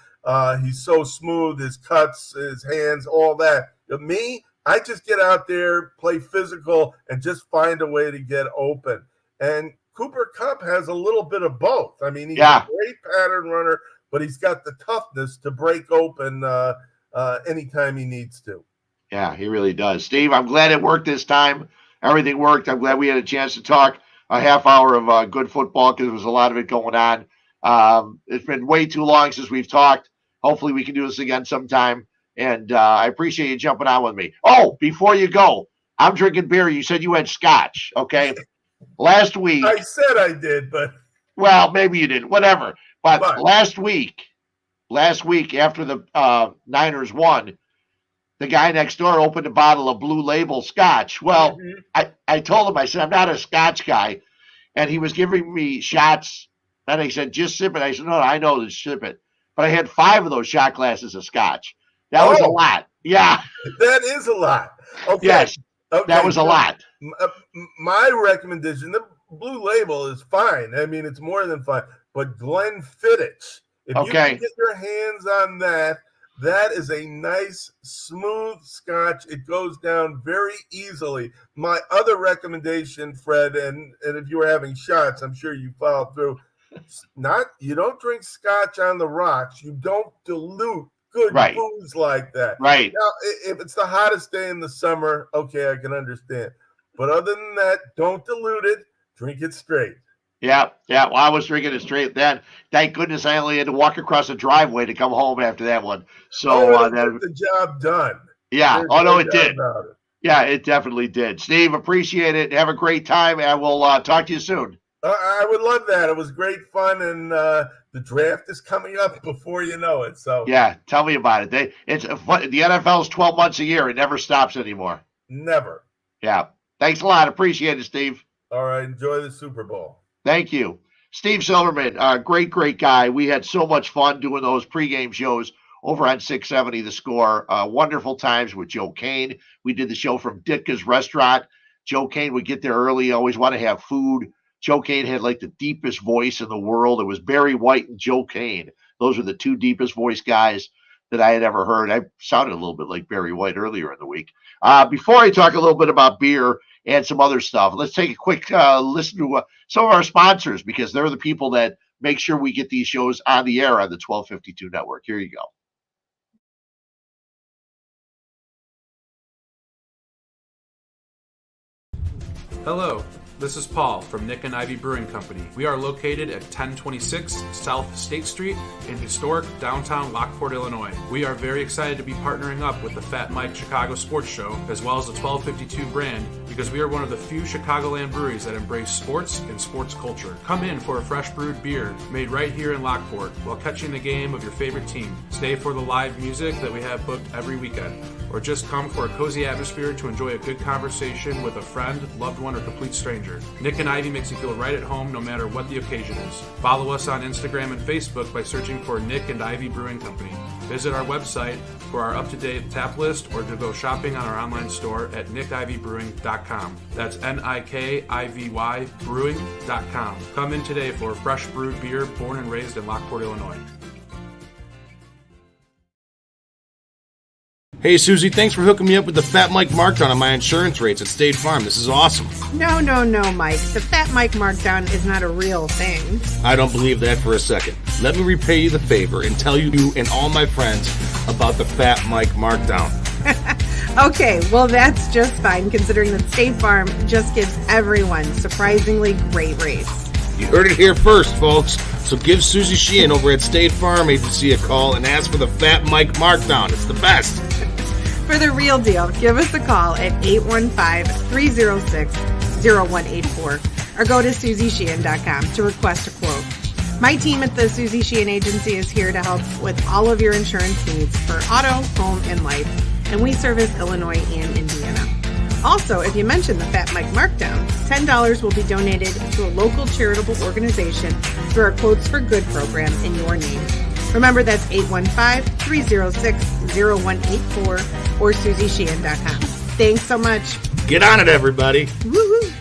Speaker 3: He's so smooth, his cuts, his hands, all that. But me, I just get out there, play physical, and just find a way to get open. And Cooper Kupp has a little bit of both. I mean, he's a great pattern runner, but he's got the toughness to break open anytime he needs to.
Speaker 2: Yeah, he really does. Steve, I'm glad it worked this time. Everything worked. I'm glad we had a chance to talk a half hour of good football, because there was a lot of it going on. It's been way too long since we've talked. Hopefully we can do this again sometime. And I appreciate you jumping on with me. Oh, before you go, I'm drinking beer. You said you had scotch, okay? Last week.
Speaker 3: I said I did, but.
Speaker 2: Well, maybe you didn't. Whatever. But last week after the Niners won, the guy next door opened a bottle of Blue Label scotch. Well, I told him, I said, I'm not a scotch guy. And he was giving me shots. And he said, just sip it. I said, no, I know to sip it. But I had 5 of those shot glasses of scotch. That was a lot. Yeah.
Speaker 3: That is a lot. Okay.
Speaker 2: Yes. Okay. That was a lot.
Speaker 3: My recommendation, the Blue Label is fine. I mean, it's more than fine. But Glenfiddich, if you can get your hands on that, That is a nice, smooth scotch. It goes down very easily. My other recommendation, Fred, and if you were having shots, I'm sure you followed through. You don't drink scotch on the rocks. You don't dilute good
Speaker 2: Right.
Speaker 3: booze like that.
Speaker 2: Right.
Speaker 3: Now, if it's the hottest day in the summer, okay, I can understand. But other than that, don't dilute it. Drink it straight.
Speaker 2: Yeah. Well, I was drinking it straight then. Thank goodness I only had to walk across the driveway to come home after that one. So
Speaker 3: get the job done.
Speaker 2: Yeah.
Speaker 3: There's
Speaker 2: no, it did.
Speaker 3: about it.
Speaker 2: Yeah, it definitely did. Steve, appreciate it. Have a great time, and we'll talk to you soon.
Speaker 3: I would love that. It was great fun, and the draft is coming up before you know it. So
Speaker 2: yeah, tell me about it. The NFL's 12 months a year. It never stops anymore.
Speaker 3: Never.
Speaker 2: Yeah. Thanks a lot. Appreciate it, Steve.
Speaker 3: All right. Enjoy the Super Bowl.
Speaker 2: Thank you. Steve Silverman, great guy. We had so much fun doing those pregame shows over on 670 The Score. Wonderful times with Joe Kane. We did the show from Ditka's Restaurant. Joe Kane would get there early, always want to have food. Joe Kane had like the deepest voice in the world. It was Barry White and Joe Kane. Those were the two deepest voice guys that I had ever heard. I sounded a little bit like Barry White earlier in the week. Before I talk a little bit about beer and some other stuff, let's take a quick listen to some of our sponsors, because they're the people that make sure we get these shows on the air on the 1252 network. Here you go.
Speaker 4: Hello, this is Paul from Nick and Ivy Brewing Company. We are located at 1026 South State Street in historic downtown Lockport, Illinois. We are very excited to be partnering up with the Fat Mike Chicago Sports Show, as well as the 1252 brand, because we are one of the few Chicagoland breweries that embrace sports and sports culture. Come in for a fresh brewed beer made right here in Lockport while catching the game of your favorite team. Stay for the live music that we have booked every weekend, or just come for a cozy atmosphere to enjoy a good conversation with a friend, loved one, or complete stranger. Nick and Ivy makes you feel right at home no matter what the occasion is. Follow us on Instagram and Facebook by searching for Nick and Ivy Brewing Company. Visit our website for our up-to-date tap list, or to go shopping on our online store at nickivybrewing.com. That's NIKIVY brewing.com. Come in today for a fresh brewed beer born and raised in Lockport, Illinois.
Speaker 5: Hey, Susie, thanks for hooking me up with the Fat Mike markdown on my insurance rates at State Farm. This is awesome.
Speaker 6: No, Mike. The Fat Mike markdown is not a real thing.
Speaker 5: I don't believe that for a second. Let me repay you the favor and tell you and all my friends about the Fat Mike markdown.
Speaker 6: Okay, well, that's just fine, considering that State Farm just gives everyone surprisingly great rates.
Speaker 5: You heard it here first, folks. So give Susie Sheehan over at State Farm Agency a call and ask for the Fat Mike markdown. It's the best.
Speaker 6: For the real deal, give us a call at 815-306-0184 or go to SusieSheehan.com to request a quote. My team at the Susie Sheehan Agency is here to help with all of your insurance needs for auto, home, and life, and we service Illinois and Indiana. Also, if you mention the Fat Mike markdown, $10 will be donated to a local charitable organization through our Quotes for Good program in your name. Remember, that's 815-306-0184 or SusieSheehan.com. Thanks so much.
Speaker 5: Get on it, everybody.
Speaker 6: Woohoo!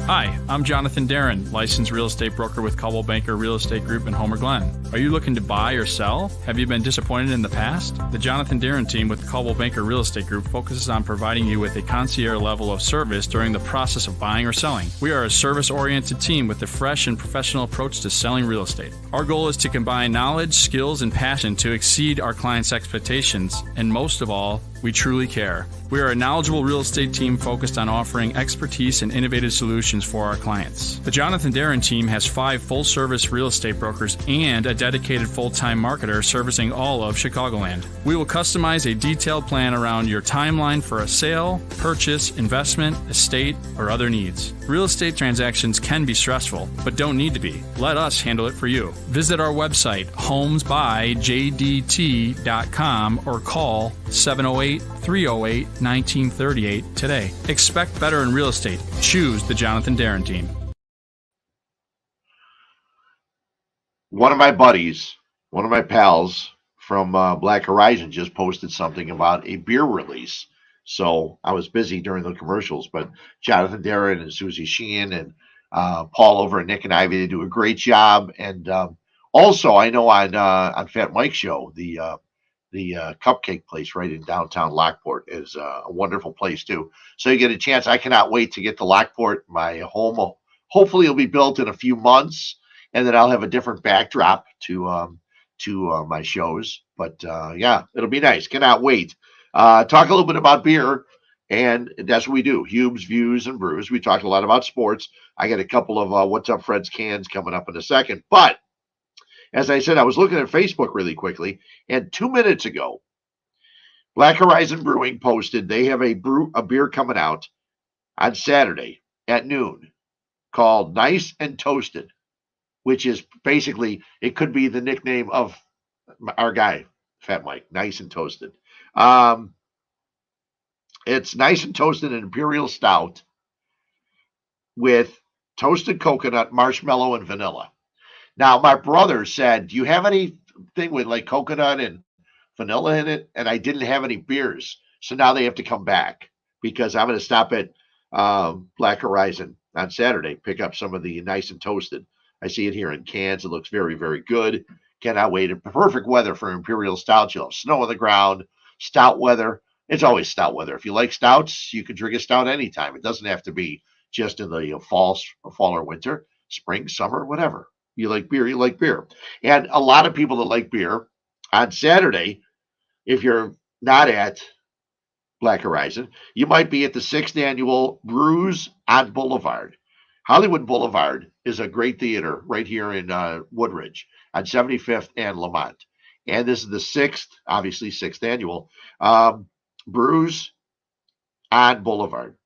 Speaker 7: Hi, I'm Jonathan Darren, licensed real estate broker with Coldwell Banker Real Estate Group in Homer Glen. Are you looking to buy or sell? Have you been disappointed in the past? The Jonathan Darren team with Coldwell Banker Real Estate Group focuses on providing you with a concierge level of service during the process of buying or selling. We are a service-oriented team with a fresh and professional approach to selling real estate. Our goal is to combine knowledge, skills, and passion to exceed our clients' expectations, and most of all, we truly care. We are a knowledgeable real estate team focused on offering expertise and innovative solutions for our clients. The Jonathan Darren team has 5 full-service real estate brokers and a dedicated full-time marketer servicing all of Chicagoland. We will customize a detailed plan around your timeline for a sale, purchase, investment, estate, or other needs. Real estate transactions can be stressful, but don't need to be. Let us handle it for you. Visit our website, homesbyjdt.com, or call 708-308-1938 today. Expect better in real estate. Choose the Jonathan Darren team.
Speaker 2: One of my buddies, one of my pals from Black Horizon just posted something about a beer release. So I was busy during the commercials, but Jonathan Darren and Susie Sheehan and Paul over at Nick and Ivy, they do a great job. And Also, I know on Fat Mike's show, the cupcake place right in downtown Lockport is a wonderful place too. So you get a chance. I cannot wait to get to Lockport. My home hopefully it'll be built in a few months, and then I'll have a different backdrop to my shows. But yeah, it'll be nice. Cannot wait. Talk a little bit about beer, and that's what we do. Huebs, Views, and Brews. We talked a lot about sports. I got a couple of What's Up Fred's cans coming up in a second. But as I said, I was looking at Facebook really quickly, and 2 minutes ago, Black Horizon Brewing posted they have a beer coming out on Saturday at noon called Nice and Toasted, which is basically, it could be the nickname of our guy, Fat Mike, Nice and Toasted. It's Nice and Toasted and Imperial Stout with toasted coconut, marshmallow, and vanilla. Now, my brother said, do you have anything with like coconut and vanilla in it? And I didn't have any beers. So now they have to come back because I'm going to stop at Black Horizon on Saturday, pick up some of the Nice and Toasted. I see it here in cans. It looks very, very good. Cannot wait. Perfect weather for Imperial Stout. You'll have snow on the ground, stout weather. It's always stout weather. If you like stouts, you can drink a stout anytime. It doesn't have to be just in the fall or winter, spring, summer, whatever. You like beer, you like beer. And a lot of people that like beer on Saturday, if you're not at Black Horizon, you might be at the 6th annual Brews on Boulevard. Hollywood Boulevard is a great theater right here in Woodridge on 75th and Lamont. And this is the 6th annual Brews on Boulevard.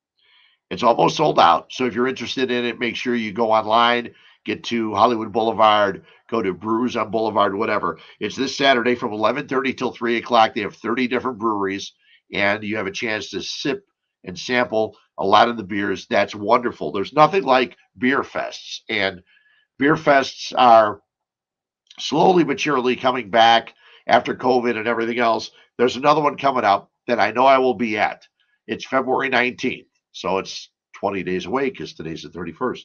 Speaker 2: It's almost sold out. So if you're interested in it, make sure you go online, get to Hollywood Boulevard, go to Brews on Boulevard, whatever. It's this Saturday from 11:30 till 3 o'clock. They have 30 different breweries, and you have a chance to sip and sample a lot of the beers. That's wonderful. There's nothing like beer fests, and beer fests are slowly but surely coming back after COVID and everything else. There's another one coming up that I know I will be at. It's February 19th, so it's 20 days away because today's the 31st.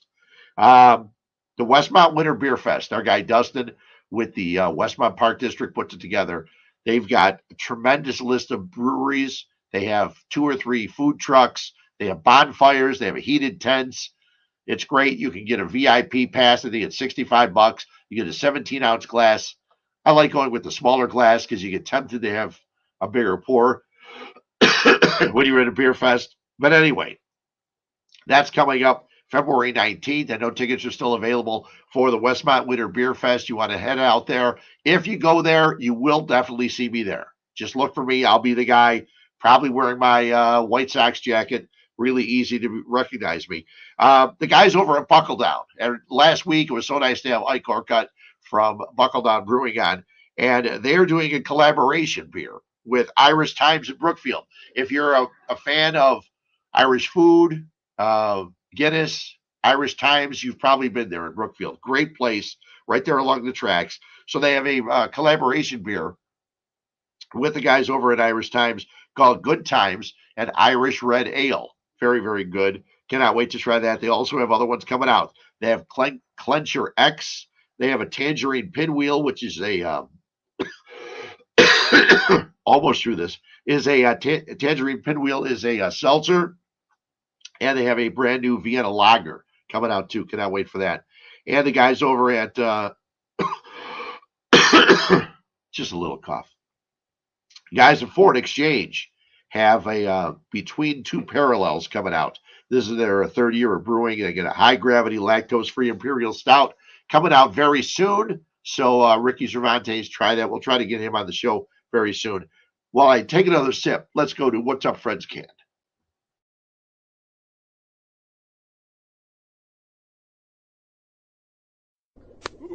Speaker 2: The Westmont Winter Beer Fest. Our guy Dustin with the Westmont Park District puts it together. They've got a tremendous list of breweries. They have 2 or 3 food trucks. They have bonfires. They have heated tents. It's great. You can get a VIP pass. I think it's $65. You get a 17-ounce glass. I like going with the smaller glass because you get tempted to have a bigger pour when you're at a beer fest. But anyway, that's coming up February 19th. I know tickets are still available for the Westmont Winter Beer Fest. You want to head out there. If you go there, you will definitely see me there. Just look for me. I'll be the guy probably wearing my White Sox jacket. Really easy to recognize me. The guys over at Buckle Down. And last week, it was so nice to have Ike Orcutt from Buckle Down Brewing on. And they're doing a collaboration beer with Irish Times in Brookfield. If you're a fan of Irish food, Guinness, Irish Times, you've probably been there in Brookfield. Great place right there along the tracks. So they have a collaboration beer with the guys over at Irish Times called Good Times and Irish Red Ale. Very, very good. Cannot wait to try that. They also have other ones coming out. They have Clencher X. They have a Tangerine Pinwheel, which is a almost through this, is a Tangerine Pinwheel is a seltzer. And they have a brand new Vienna Lager coming out too. Cannot wait for that. And the guys over at just a little cough. Guys at Ford Exchange have a Between Two Parallels coming out. This is their 3rd year of brewing. They get a high gravity lactose free Imperial Stout coming out very soon. So Ricky Cervantes, try that. We'll try to get him on the show very soon. While I take another sip, let's go to What's Up Fred's Can.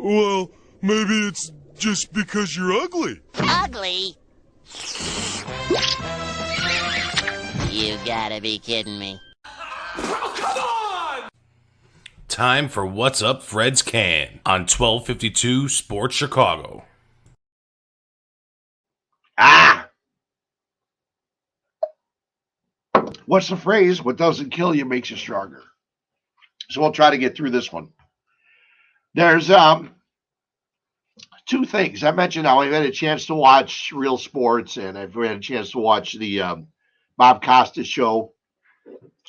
Speaker 8: Well, maybe it's just because you're ugly.
Speaker 9: Ugly? You gotta be kidding me.
Speaker 8: Oh, come on!
Speaker 5: Time for What's Up Fred's Can on 1252 Sports Chicago.
Speaker 2: What's the phrase? What doesn't kill you makes you stronger. So we'll try to get through this one. There's two things. I mentioned how I've had a chance to watch Real Sports, and I've had a chance to watch the Bob Costas show,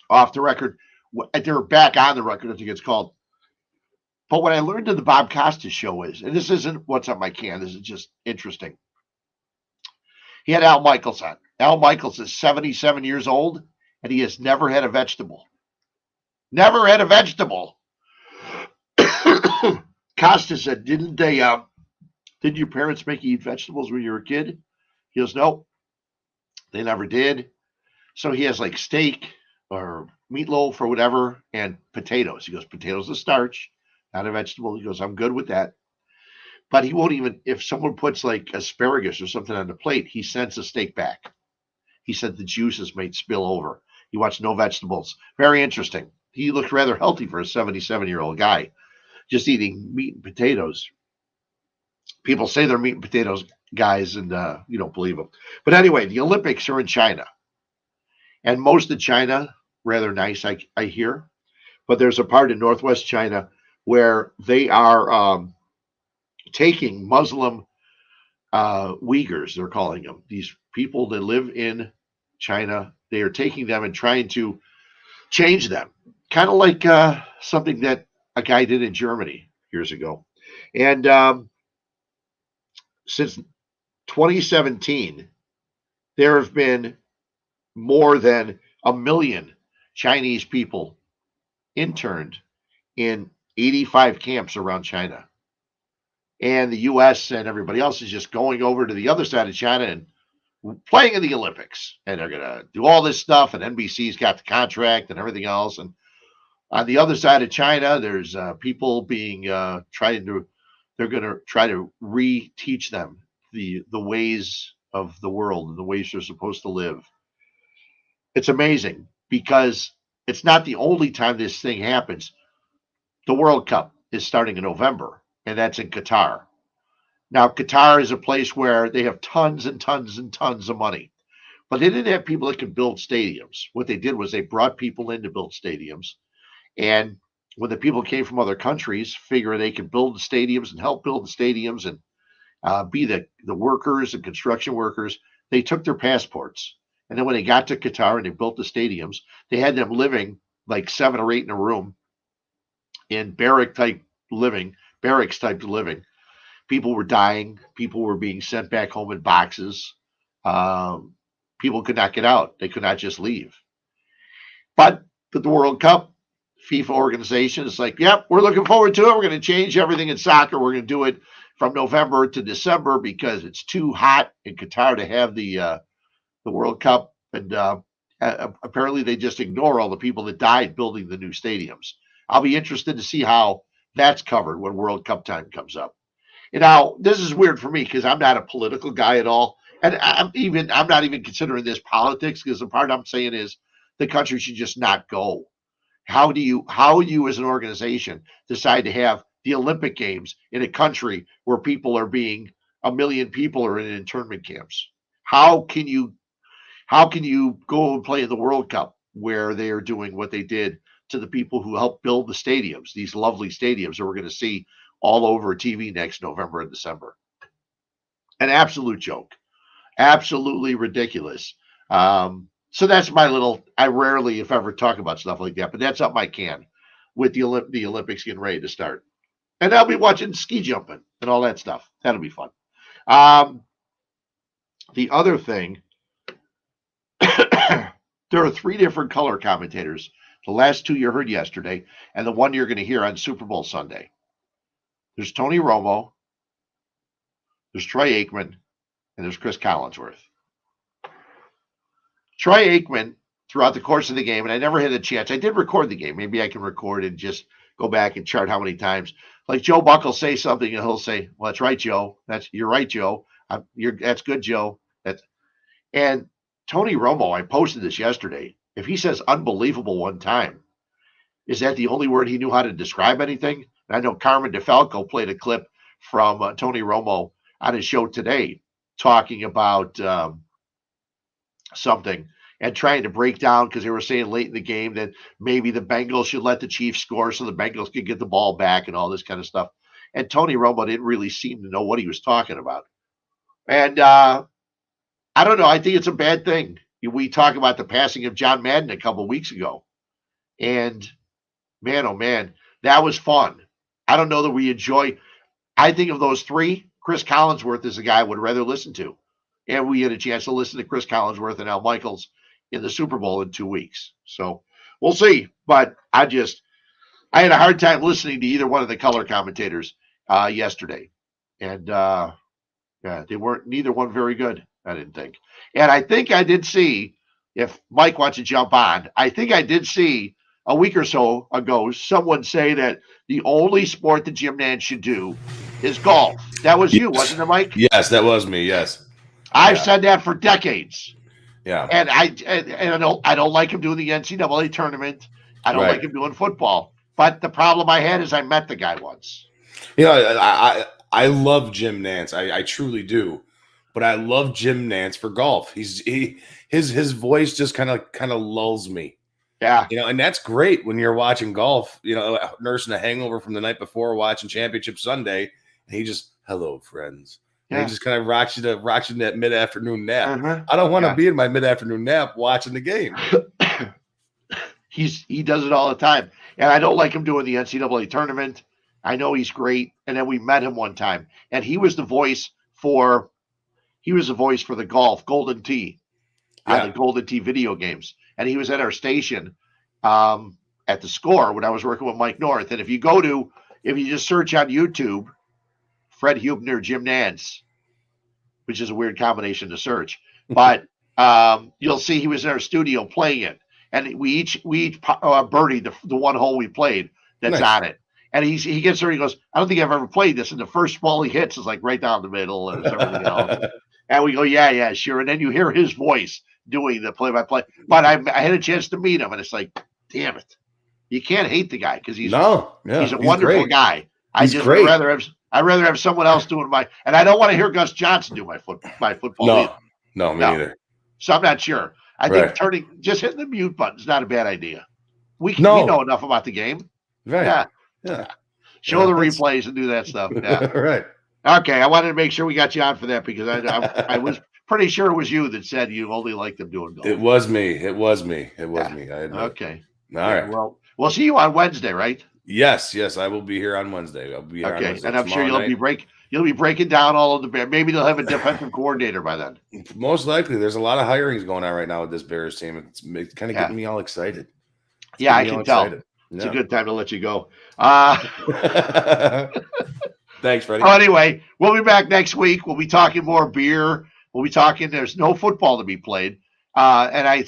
Speaker 2: Off the Record. They're back on the record, I think it's called. But what I learned in the Bob Costas show is, and this isn't what's on my can, this is just interesting. He had Al Michaels on. Al Michaels is 77 years old, and he has never had a vegetable. Never had a vegetable. Costas said, didn't your parents make you eat vegetables when you were a kid? He goes, no, they never did. So he has like steak or meatloaf or whatever and potatoes. He goes, potatoes is starch, not a vegetable. He goes, I'm good with that. But he won't even, if someone puts like asparagus or something on the plate, he sends the steak back. He said the juices might spill over. He wants no vegetables. Very interesting. He looked rather healthy for a 77-year-old guy, just eating meat and potatoes. People say they're meat and potatoes guys, and you don't believe them. But anyway, the Olympics are in China. And most of China, rather nice, I hear. But there's a part in northwest China where they are taking Muslim Uyghurs, they're calling them, these people that live in China. They are taking them and trying to change them, kind of like something that a guy did in Germany years ago. And since 2017, there have been more than 1 million Chinese people interned in 85 camps around China. And the U.S. and everybody else is just going over to the other side of China and playing in the Olympics. And they're going to do all this stuff, and NBC's got the contract and everything else. And on the other side of China, there's people being they're going to try to reteach them the ways of the world and the ways they're supposed to live. It's amazing because it's not the only time this thing happens. The World Cup is starting in November, and that's in Qatar. Now, Qatar is a place where they have tons and tons and tons of money, but they didn't have people that could build stadiums. What they did was they brought people in to build stadiums. And when the people came from other countries, figure they could build the stadiums and help build the stadiums and be the workers and construction workers, they took their passports. And then when they got to Qatar and they built the stadiums, they had them living like 7 or 8 in a room in barracks type living. People were dying. People were being sent back home in boxes. People could not get out. They could not just leave. But the World Cup, FIFA organization is like, yep, we're looking forward to it. We're going to change everything in soccer. We're going to do it from November to December because it's too hot in Qatar to have the World Cup. And apparently they just ignore all the people that died building the new stadiums. I'll be interested to see how that's covered when World Cup time comes up. And now this is weird for me because I'm not a political guy at all. And I'm not even considering this politics, because the part I'm saying is the country should just not go. How you as an organization decide to have the Olympic Games in a country where 1 million people are in internment camps? How can you go and play in the World Cup where they are doing what they did to the people who helped build the stadiums, these lovely stadiums that we're going to see all over TV next November and December? An absolute joke. Absolutely ridiculous. So that's my little, I rarely, if ever, talk about stuff like that, but that's up my can with the Olympics getting ready to start. And I'll be watching ski jumping and all that stuff. That'll be fun. The other thing, there are 3 different color commentators. The last 2 you heard yesterday, and the one you're going to hear on Super Bowl Sunday. There's Tony Romo, there's Troy Aikman, and there's Chris Collinsworth. Troy Aikman, throughout the course of the game, and I never had a chance. I did record the game. Maybe I can record and just go back and chart how many times. Like Joe Buck will say something, and he'll say, "Well, that's right, Joe. You're right, Joe. That's good, Joe." And Tony Romo, I posted this yesterday. If he says unbelievable one time, is that the only word he knew how to describe anything? And I know Carmen DeFalco played a clip from Tony Romo on his show today talking about something and trying to break down, because they were saying late in the game that maybe the Bengals should let the Chiefs score so the Bengals could get the ball back and all this kind of stuff. and Tony Romo didn't really seem to know what he was talking about. And I don't know. I think it's a bad thing. We talked about the passing of John Madden a couple of weeks ago, and man, oh man, that was fun. I don't know that we enjoy. I think of those three, Chris Collinsworth is a guy I would rather listen to. And we had a chance to listen to Chris Collinsworth and Al Michaels in the Super Bowl in 2 weeks. So we'll see. But I had a hard time listening to either one of the color commentators yesterday. And they weren't neither one very good, I didn't think. And I think I did see, if Mike wants to jump on, I think I did see a week or so ago someone say that the only sport that Jim Nantz should do is golf. That was you, wasn't it, Mike?
Speaker 5: Yes, that was me. Yes,
Speaker 2: I've said that for decades.
Speaker 5: Yeah,
Speaker 2: and I don't like him doing the NCAA tournament. I don't like him doing football. But the problem I had is I met the guy once.
Speaker 5: You know, I love Jim Nantz. I truly do. But I love Jim Nantz for golf. His voice just kind of lulls me.
Speaker 2: Yeah.
Speaker 5: You know, and that's great when you're watching golf, you know, nursing a hangover from the night before, watching Championship Sunday, and he just, hello, friends. And he just kind of rocks you in that mid-afternoon nap. I don't want to be in my mid-afternoon nap watching the game.
Speaker 2: He does it all the time. And I don't like him doing the NCAA tournament. I know he's great. And then we met him one time, and he was the voice for the golf Golden Tee on the Golden Tee video games. And he was at our station at the Score when I was working with Mike North. And if you just search on YouTube, Fred Huebner, Jim Nantz, which is a weird combination to search, but you'll see he was in our studio playing it. And we each birdied the one hole we played that's on it. And he gets there, he goes, I don't think I've ever played this. And the first ball he hits is like right down the middle and everything else. And we go, yeah, sure. And then you hear his voice doing the play-by-play. But I had a chance to meet him, and it's like, damn it. You can't hate the guy because he's a wonderful guy. I'd rather have someone else doing and I don't want to hear Gus Johnson do my football.
Speaker 5: No, me neither.
Speaker 2: So I'm not sure. I think just hitting the mute button is not a bad idea. We know enough about the game.
Speaker 5: Right.
Speaker 2: Yeah. Show the replays and do that stuff. Yeah.
Speaker 5: Right.
Speaker 2: Okay. I wanted to make sure we got you on for that because I was pretty sure it was you that said you only like them doing golf.
Speaker 5: It was me. I
Speaker 2: Okay.
Speaker 5: All right.
Speaker 2: Well, we'll see you on Wednesday, right?
Speaker 5: Yes. I will be here on Wednesday. I'll be here on Wednesday.
Speaker 2: And I'm sure you'll be breaking down all of the Bears. Maybe they'll have a defensive coordinator by then.
Speaker 5: Most likely. There's a lot of hirings going on right now with this Bears team. It's kind of getting me all excited.
Speaker 2: I can tell. It's a good time to let you go.
Speaker 5: Thanks, Freddie.
Speaker 2: Well, anyway, we'll be back next week. We'll be talking more beer. We'll be talking. There's no football to be played, and I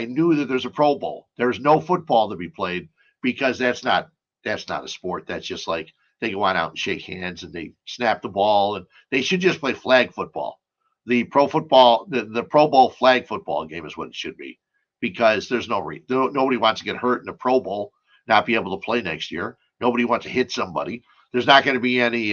Speaker 2: knew that there's a Pro Bowl. There's no football to be played because that's not a sport. That's just like they go on out and shake hands and they snap the ball, and they should just play flag football. The Pro Bowl flag football game is what it should be. Because there's nobody wants to get hurt in the Pro Bowl, not be able to play next year. Nobody wants to hit somebody. There's not going to be any,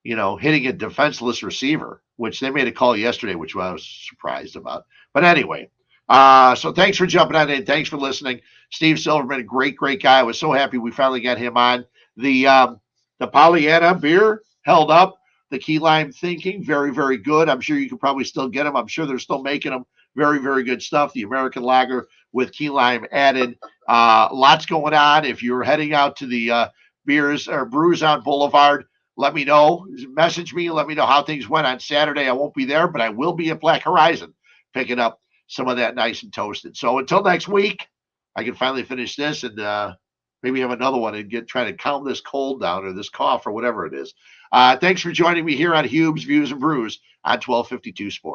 Speaker 2: hitting a defenseless receiver, which they made a call yesterday, which I was surprised about. But anyway, so thanks for jumping on in. Thanks for listening. Steve Silverman, a great guy. I was so happy we finally got him on. The Pollyanna beer held up. The Key Lime Thinking, very, very good. I'm sure you could probably still get them. I'm sure they're still making them. Very, very good stuff. The American Lager with key lime added. Lots going on. If you're heading out to the Beers or Brews on Boulevard, let me know. Message me. Let me know how things went on Saturday. I won't be there, but I will be at Black Horizon picking up some of that nice and toasted. So until next week, I can finally finish this and maybe have another one and try to calm this cold down or this cough or whatever it is. Thanks for joining me here on Huebs, Views, and Brews on 1252 Sports.